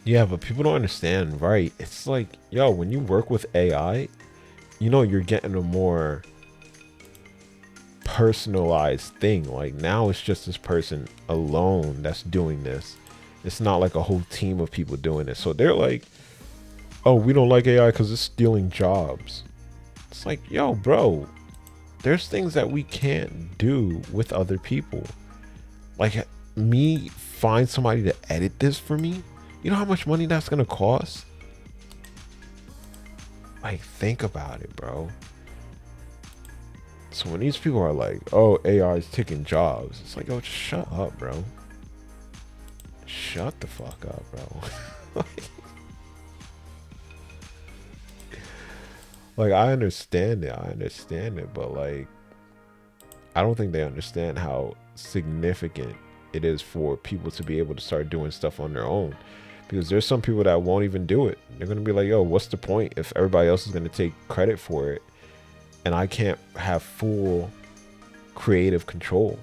Yeah, but people don't understand, right? It's like, yo, when you work with AI, you know, you're getting a more personalized thing. Like now it's just this person alone that's doing this. It's not like a whole team of people doing it. So they're like, oh, we don't like AI because it's stealing jobs. It's like, yo, bro, there's things that we can't do with other people. Like me find somebody to edit this for me. You know how much money that's gonna cost? Like, think about it, bro. So when these people are like, oh, AI is taking jobs, it's like, oh, just shut up, bro. Shut the fuck up, bro. Like, I understand it, but like, I don't think they understand how significant it is for people to be able to start doing stuff on their own. Because there's some people that won't even do it. They're gonna be like, yo, what's the point if everybody else is gonna take credit for it and I can't have full creative control?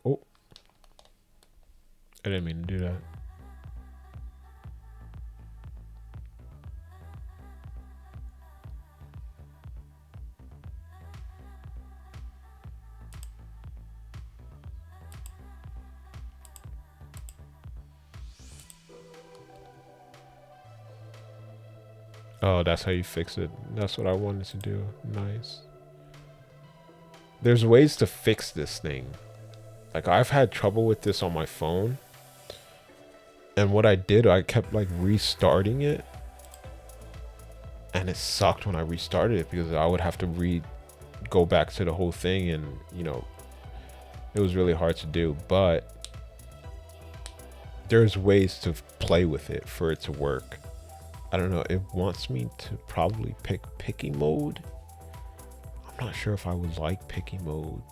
Oh, I didn't mean to do that. Oh, that's how you fix it. That's what I wanted to do. Nice. There's ways to fix this thing. Like, I've had trouble with this on my phone. And what I did, I kept like restarting it. And it sucked when I restarted it because I would have to go back to the whole thing, and it was really hard to do. But there's ways to play with it for it to work. I don't know. It wants me to probably pick picky mode. I'm not sure if I would like picky mode.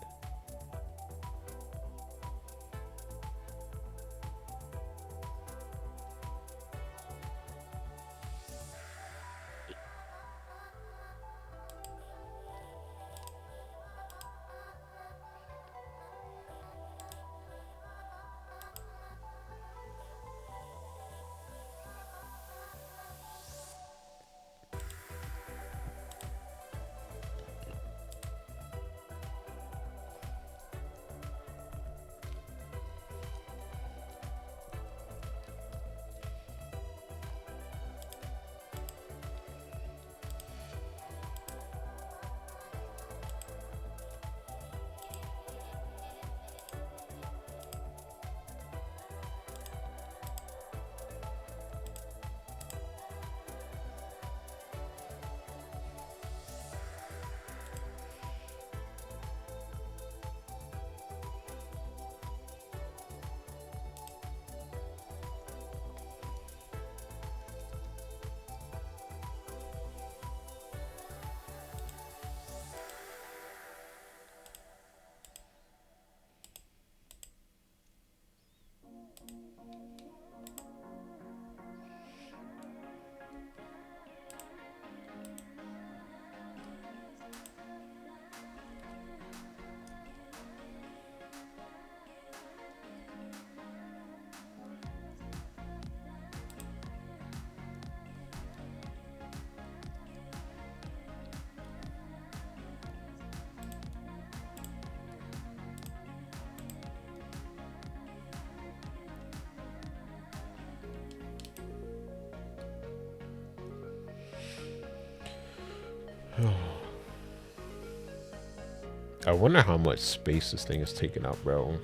I wonder how much space this thing is taking up, bro.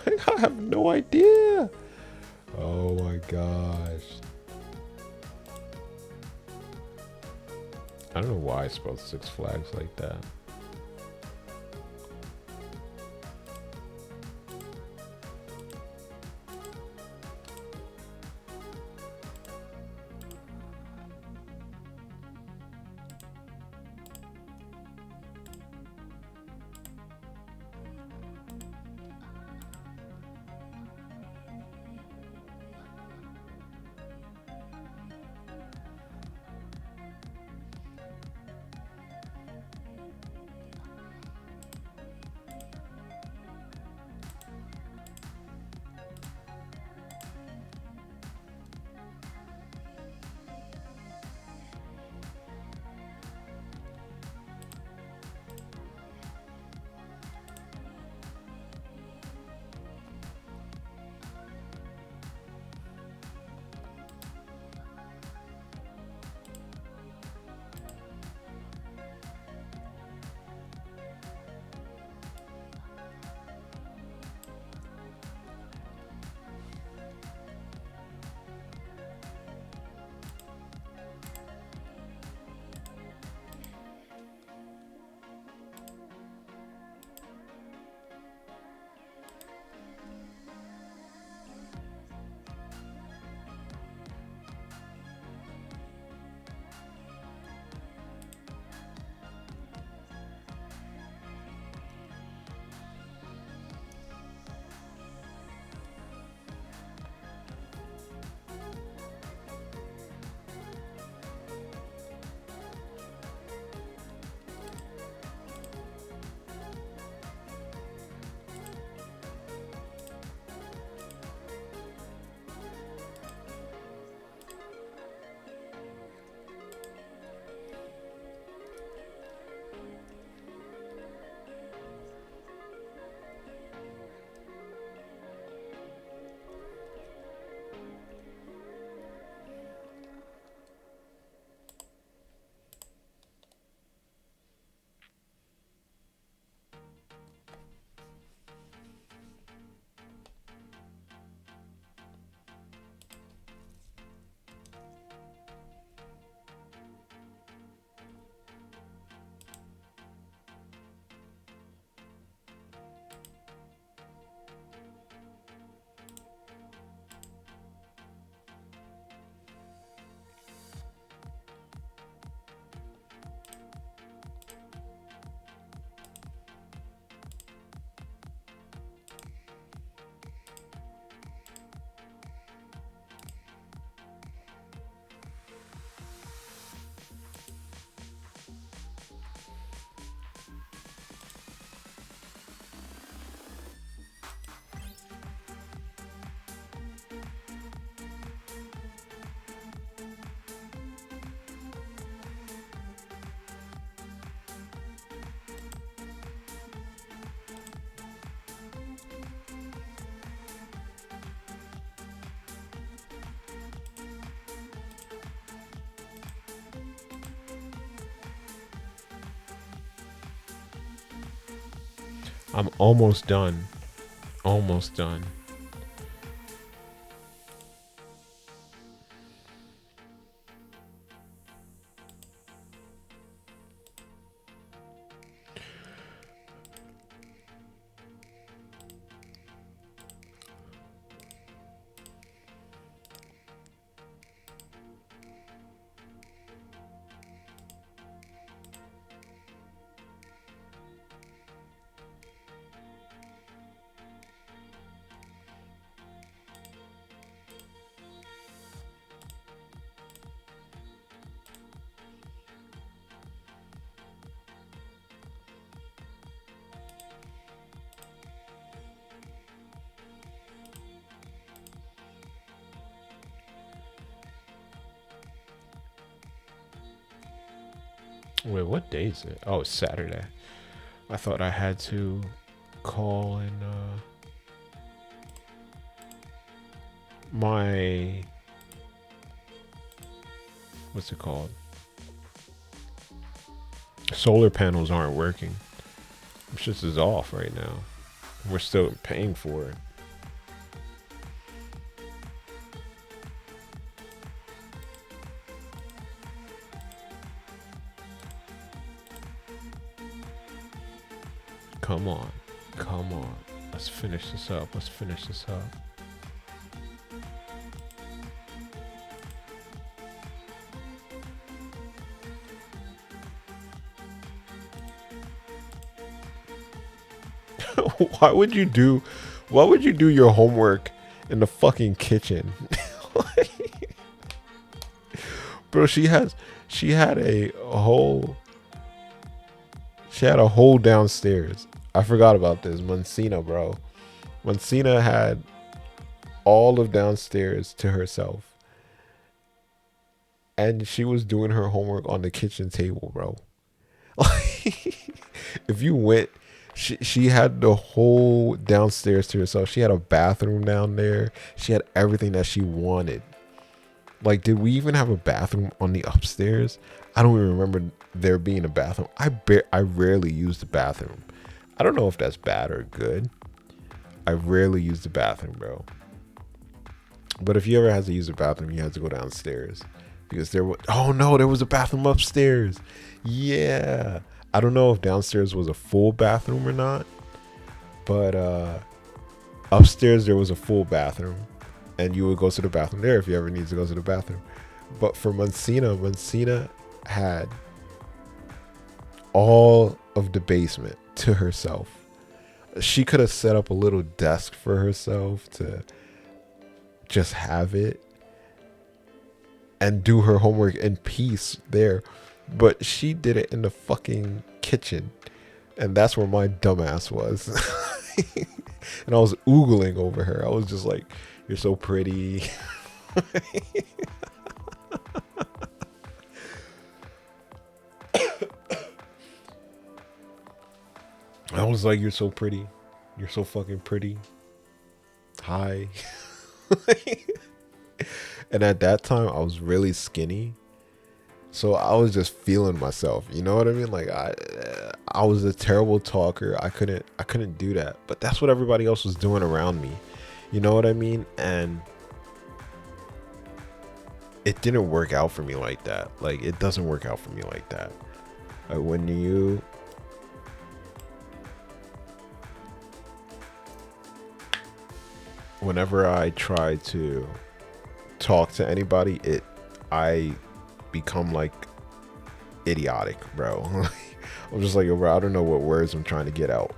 I have no idea. Oh my gosh. I don't know why I spelled Six Flags like that. I'm almost done. Almost done. Wait, what day is it? Oh, it's Saturday. I thought I had to call and my what's it called? Solar panels aren't working. It's just is off right now. We're still paying for it. Come on. Come on. Let's finish this up. Let's finish this up. Why would you do your homework in the fucking kitchen? Bro, she had a whole downstairs. I forgot about this. Monsina, bro. Monsina had all of downstairs to herself. And she was doing her homework on the kitchen table, bro. If you went, she had the whole downstairs to herself. She had a bathroom down there. She had everything that she wanted. Like, did we even have a bathroom on the upstairs? I don't even remember there being a bathroom. I rarely use the bathroom. I don't know if that's bad or good. I rarely use the bathroom, bro. But if you ever had to use the bathroom, you had to go downstairs because there was. Oh no, there was a bathroom upstairs. Yeah, I don't know if downstairs was a full bathroom or not, but upstairs there was a full bathroom, and you would go to the bathroom there if you ever need to go to the bathroom. But for Monsina had all of the basement to herself. She could have set up a little desk for herself to just have it and do her homework in peace there. But she did it in the fucking kitchen. And that's where my dumbass was. And I was oogling over her. I was just like, you're so pretty. I was like, you're so pretty. You're so fucking pretty. Hi. And at that time, I was really skinny. So I was just feeling myself. You know what I mean? Like I was a terrible talker. I couldn't do that. But that's what everybody else was doing around me. You know what I mean? And it didn't work out for me like that. Like, it doesn't work out for me like that. Like, whenever I try to talk to anybody, I become like idiotic, bro. I'm just like, bro, I don't know what words I'm trying to get out.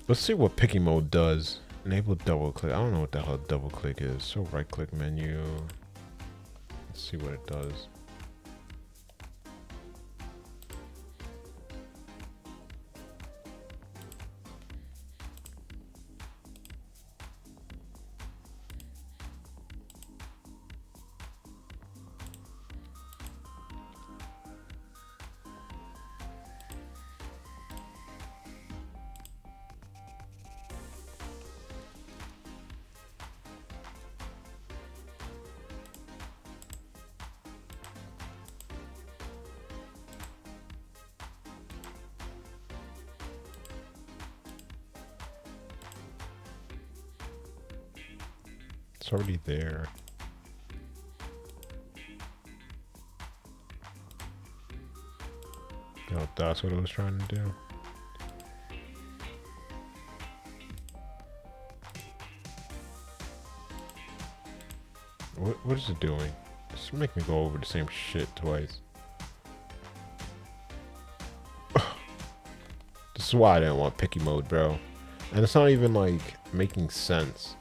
Let's see what picking mode does. Enable double click. I don't know what the hell double click is. So right click menu. Let's see what it does. It's already there. Yo, that's what I was trying to do. What is it doing? It's making me go over the same shit twice. This is why I didn't want picky mode, bro. And it's not even like making sense.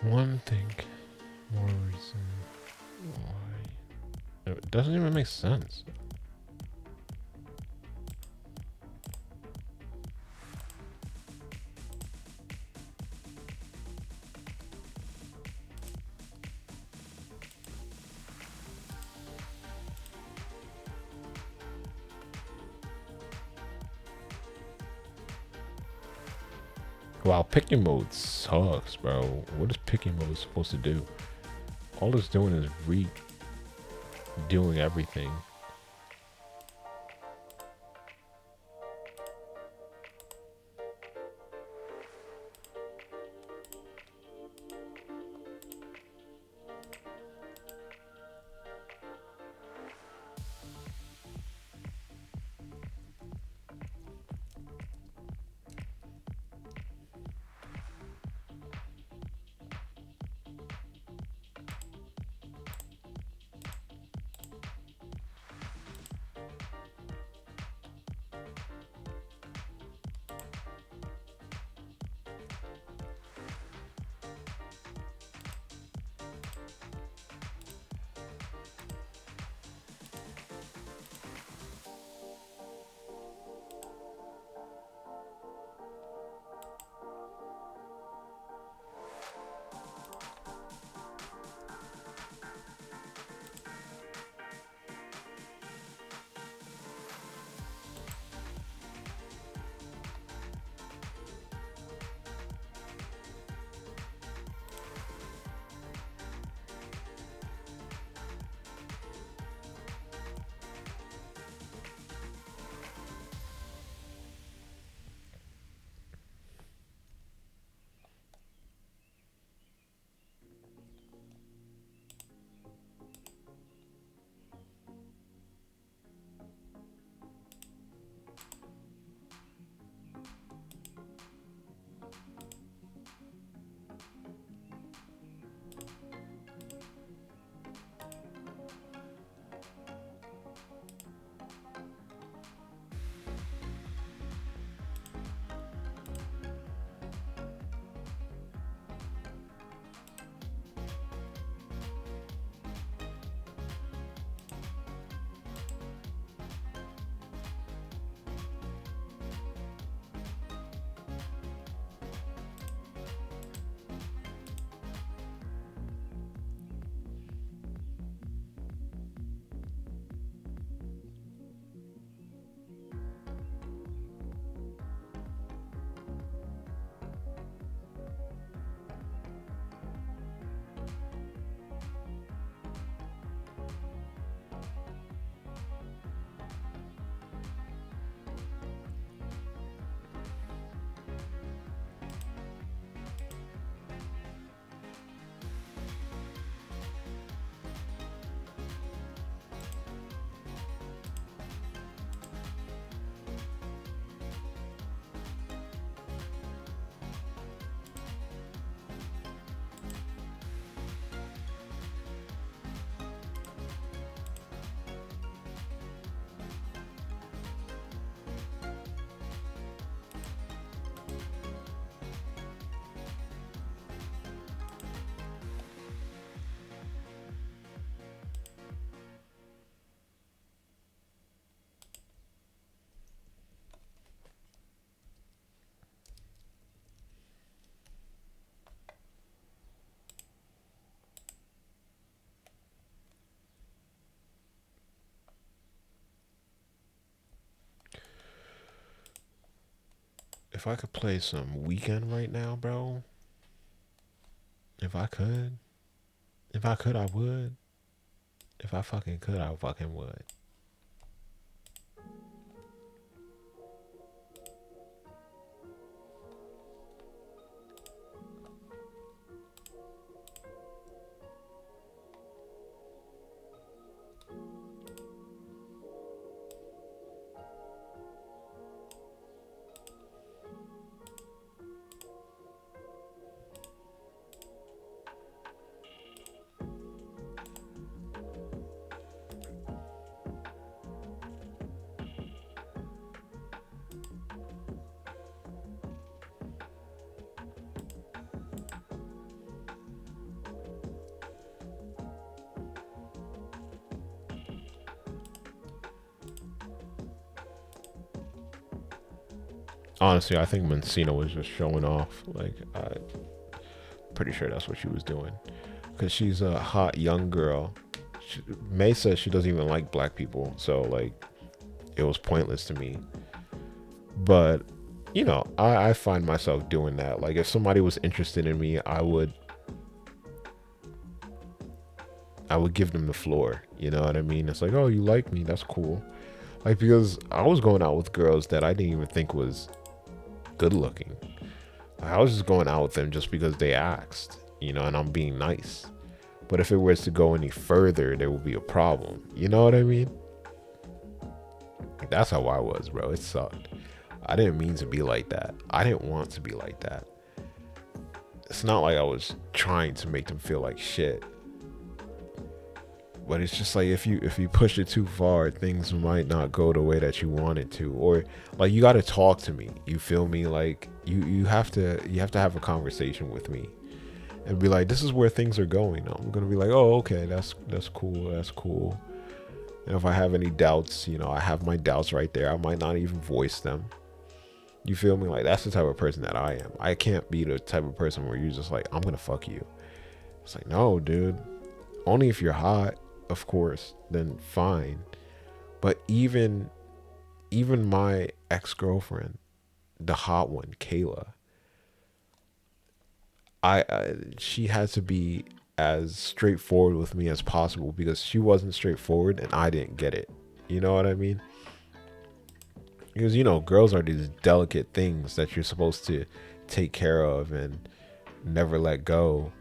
One thing more reason why it doesn't even make sense. Wow, picking mode sucks, bro. What is picking mode supposed to do? All it's doing is redoing everything. If I could play some Weekend right now, bro, if I could, if I could, I would. If I fucking could, I fucking would. Honestly, I think Mencina was just showing off. Like, I'm pretty sure that's what she was doing. Because she's a hot young girl. May says she doesn't even like black people. So, like, it was pointless to me. But, you know, I find myself doing that. Like, if somebody was interested in me, I would give them the floor. You know what I mean? It's like, oh, you like me? That's cool. Like, because I was going out with girls that I didn't even think was good looking. I was just going out with them just because they asked, you know, and I'm being nice. But if it was to go any further, there would be a problem. You know what I mean? That's how I was, bro. It sucked. I didn't mean to be like that. I didn't want to be like that. It's not like I was trying to make them feel like shit. But it's just like if you push it too far, things might not go the way that you want it to. Or like you gotta talk to me. You feel me? Like you have to have a conversation with me and be like, this is where things are going. I'm gonna be like, oh, okay, that's cool, that's cool. And if I have any doubts, you know, I have my doubts right there. I might not even voice them. You feel me? Like that's the type of person that I am. I can't be the type of person where you're just like, I'm gonna fuck you. It's like, no, dude. Only if you're hot, of course, then fine. But even my ex-girlfriend, the hot one, Kayla, I she had to be as straightforward with me as possible because she wasn't straightforward and I didn't get it. You know what I mean? Because you know, girls are these delicate things that you're supposed to take care of and never let go.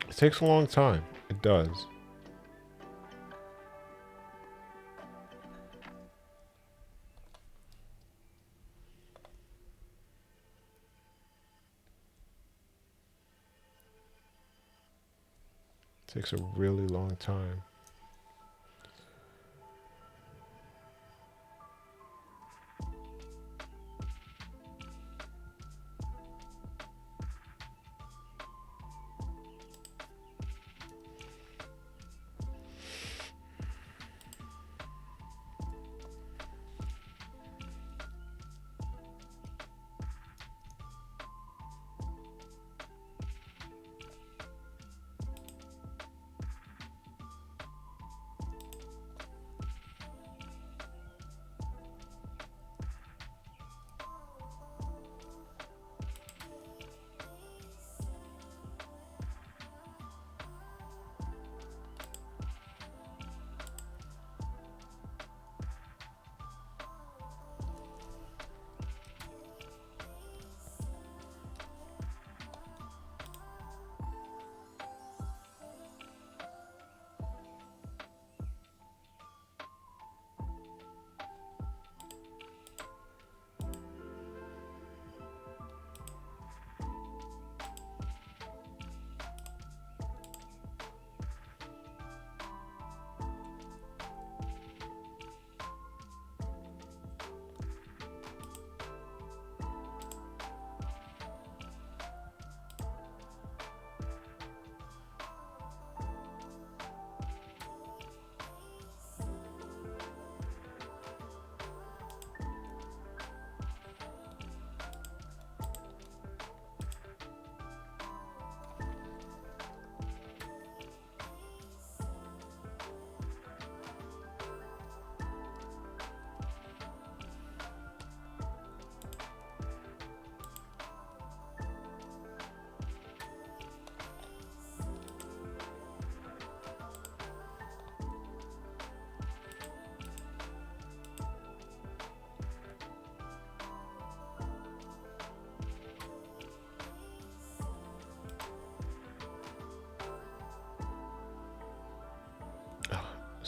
It takes a long time. It does. It takes a really long time.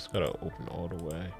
Just gotta open all the way.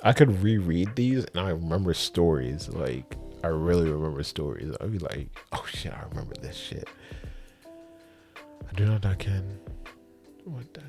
I could reread these and I remember stories. Like, I really remember stories. I'd be like, oh shit, I remember this shit. I do not, I can. What does?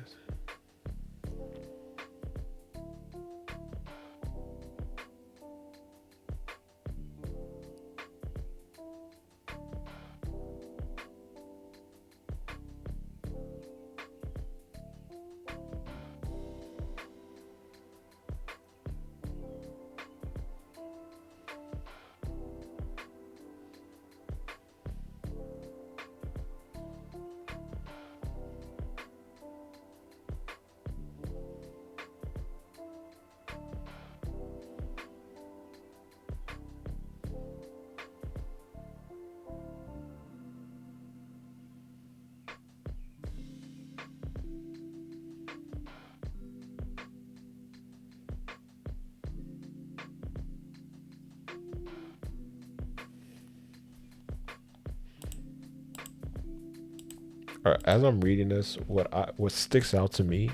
As I'm reading this, what sticks out to me,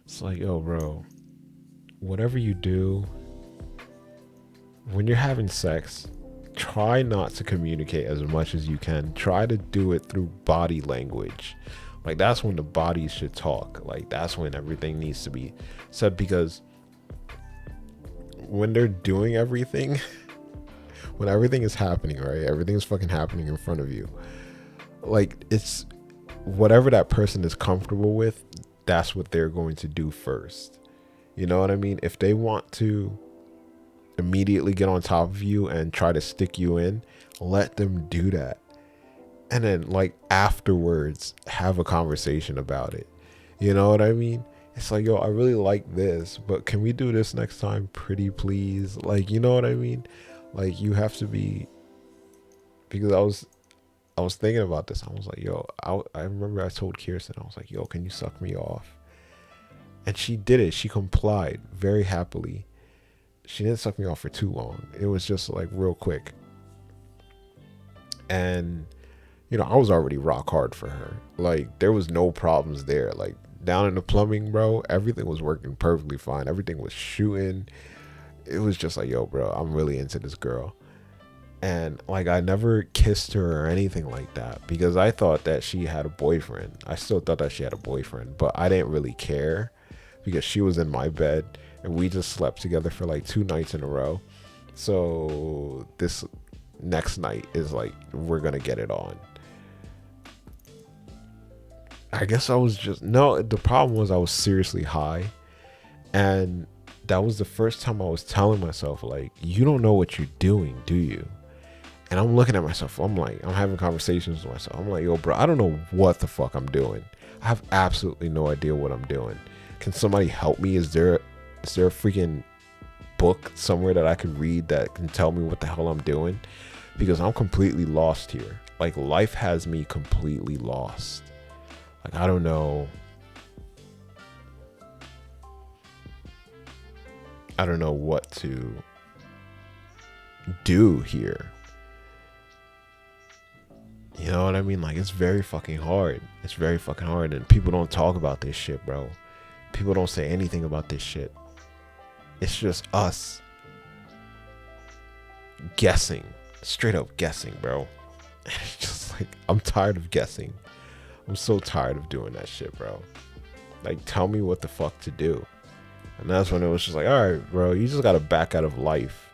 it's like, yo, bro, whatever you do, when you're having sex, try not to communicate as much as you can. Try to do it through body language. Like, that's when the body should talk. Like, that's when everything needs to be said, because when they're doing everything, when everything is happening, right? Everything is fucking happening in front of you. Like, it's whatever that person is comfortable with, that's what they're going to do first. You know what I mean? If they want to immediately get on top of you and try to stick you in, let them do that. And then, like, afterwards, have a conversation about it. You know what I mean? It's like, yo, I really like this, but can we do this next time, pretty please? Like, you know what I mean? Like, you have to be, because I was thinking about this. I was like, yo, I remember I told Kirsten, I was like, yo, can you suck me off? And she did it. She complied very happily. She didn't suck me off for too long. It was just like real quick. And, you know, I was already rock hard for her. Like, there was no problems there. Like, down in the plumbing, bro, everything was working perfectly fine. Everything was shooting. It was just like, yo, bro, I'm really into this girl. And, like, I never kissed her or anything like that because I thought that she had a boyfriend. I still thought that she had a boyfriend, but I didn't really care because she was in my bed and we just slept together for like 2 nights in a row. So this next night is like, we're gonna get it on. I guess I was just, no, the problem was I was seriously high, and that was the first time I was telling myself, like, you don't know what you're doing, do you? And I'm looking at myself, I'm like, I'm having conversations with myself. I'm like, yo, bro, I don't know what the fuck I'm doing. I have absolutely no idea what I'm doing. Can somebody help me? Is there a freaking book somewhere that I could read that can tell me what the hell I'm doing? Because I'm completely lost here. Like, life has me completely lost. Like, I don't know. I don't know what to do here. You know what I mean? Like, it's very fucking hard. It's very fucking hard. And people don't talk about this shit, bro. People don't say anything about this shit. It's just us guessing. Straight up guessing, bro. It's just like, I'm tired of guessing. I'm so tired of doing that shit, bro. Like, tell me what the fuck to do. And that's when it was just like, all right, bro, you just gotta back out of life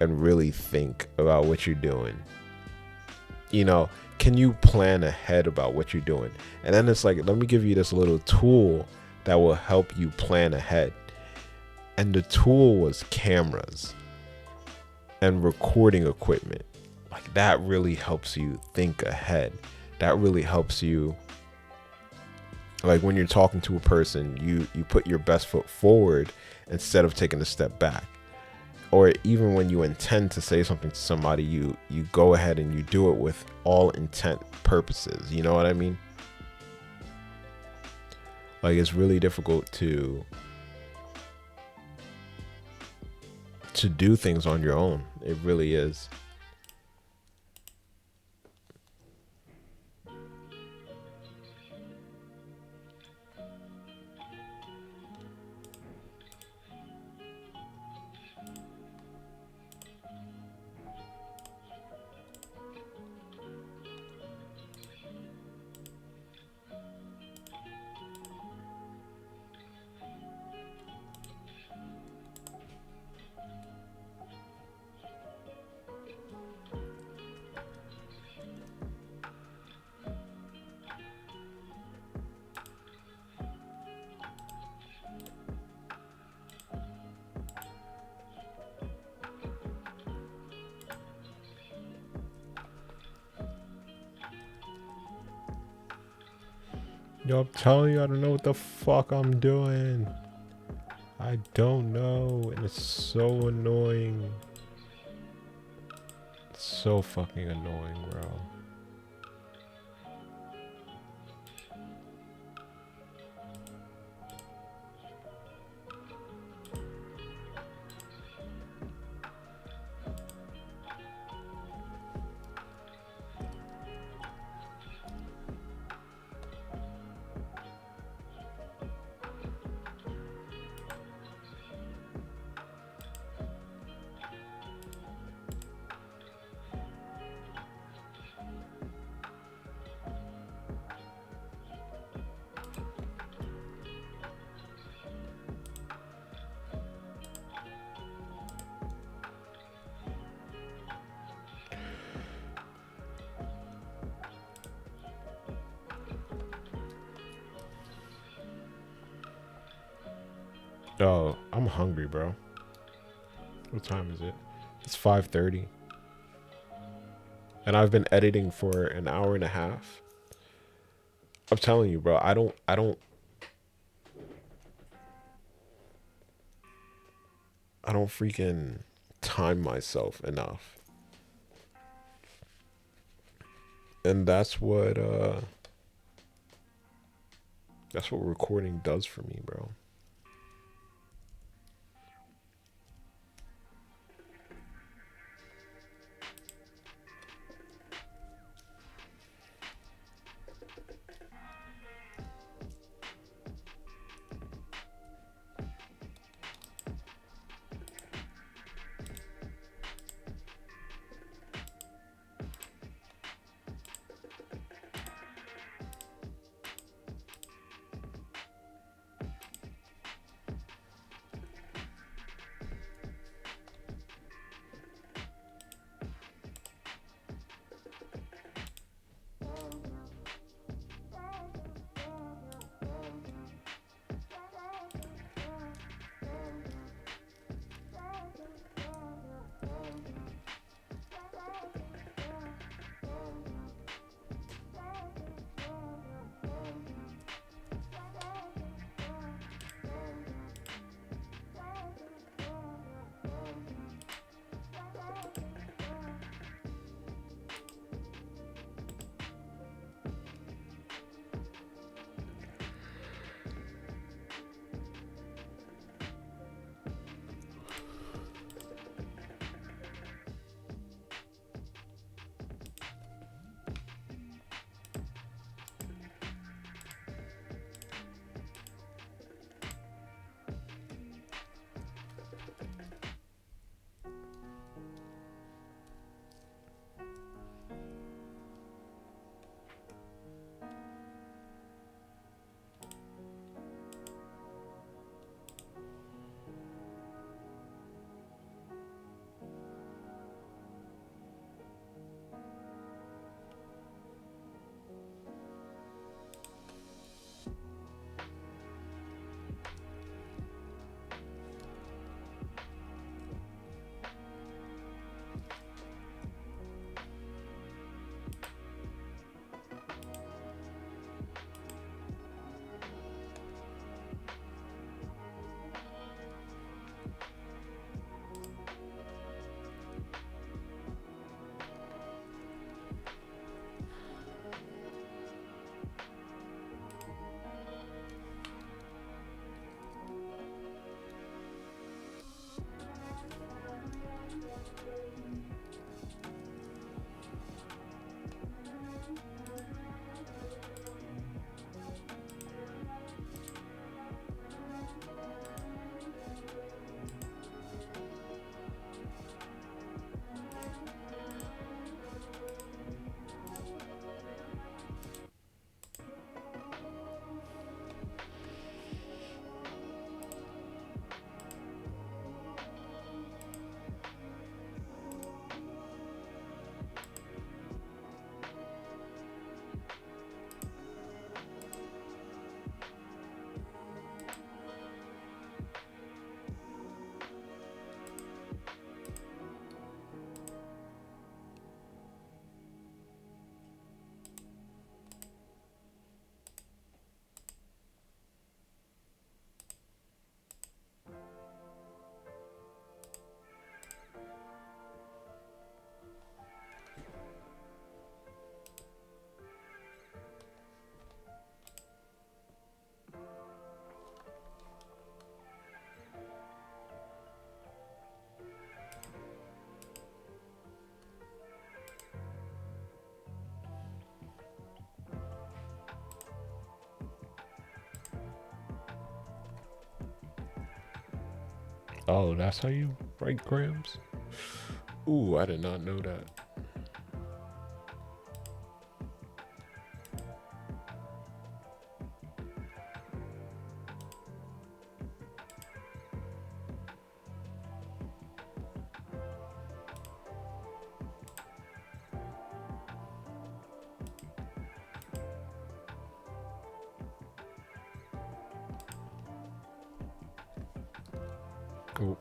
and really think about what you're doing. You know, can you plan ahead about what you're doing? And then it's like, let me give you this little tool that will help you plan ahead. And the tool was cameras and recording equipment. like that really helps you think ahead. That really helps you, like when you're talking to a person, you put your best foot forward instead of taking a step back. Or even when you intend to say something to somebody, you go ahead and you do it with all intent purposes. You know what I mean? Like it's really difficult to do things on your own. It really is. Yo, I'm telling you, I don't know what the fuck I'm doing. I don't know, and it's so annoying. It's so fucking annoying, bro. Oh, I'm hungry, bro. What time is it? It's 5:30. And I've been editing for an hour and a half. I'm telling you, bro, I don't freaking time myself enough. And that's what recording does for me, bro. Oh, that's how you write grams? Ooh, I did not know that. Cool.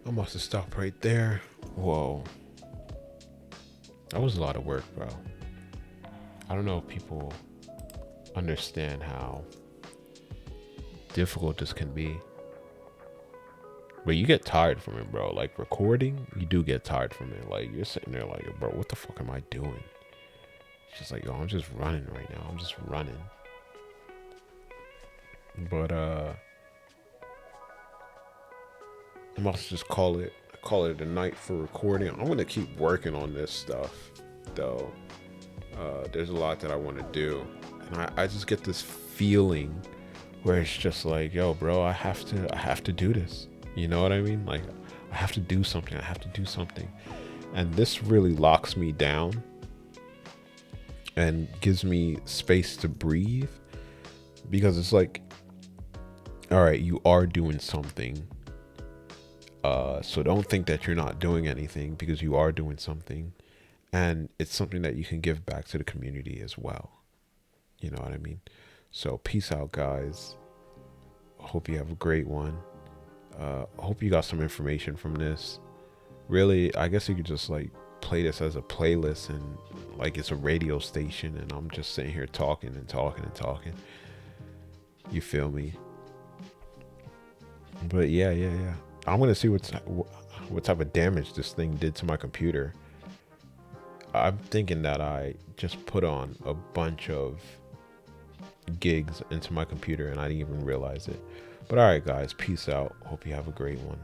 I must have stopped right there. Whoa. That was a lot of work, bro. I don't know if people understand how difficult this can be. But you get tired from it, bro. Like recording, you do get tired from it. Like you're sitting there like, bro, what the fuck am I doing? It's just like, yo, I'm just running right now. I'm just running. But I must just call it a night for recording. I'm gonna keep working on this stuff though. There's a lot that I want to do, and I just get this feeling where it's just like, yo, bro, I have to do this. You know what I mean? Like I have to do something. I have to do something. And this really locks me down and gives me space to breathe, because it's like, all right, you are doing something. So don't think that you're not doing anything, because you are doing something, and it's something that you can give back to the community as well. You know what I mean? So peace out, guys. Hope you have a great one. Hope you got some information from this. Really, I guess you could just like play this as a playlist, and like it's a radio station, and I'm just sitting here talking and talking and talking. You feel me? But yeah. I'm gonna see what type of damage this thing did to my computer. I'm thinking that I just put on a bunch of gigs into my computer and I didn't even realize it. But all right, guys, peace out. Hope you have a great one.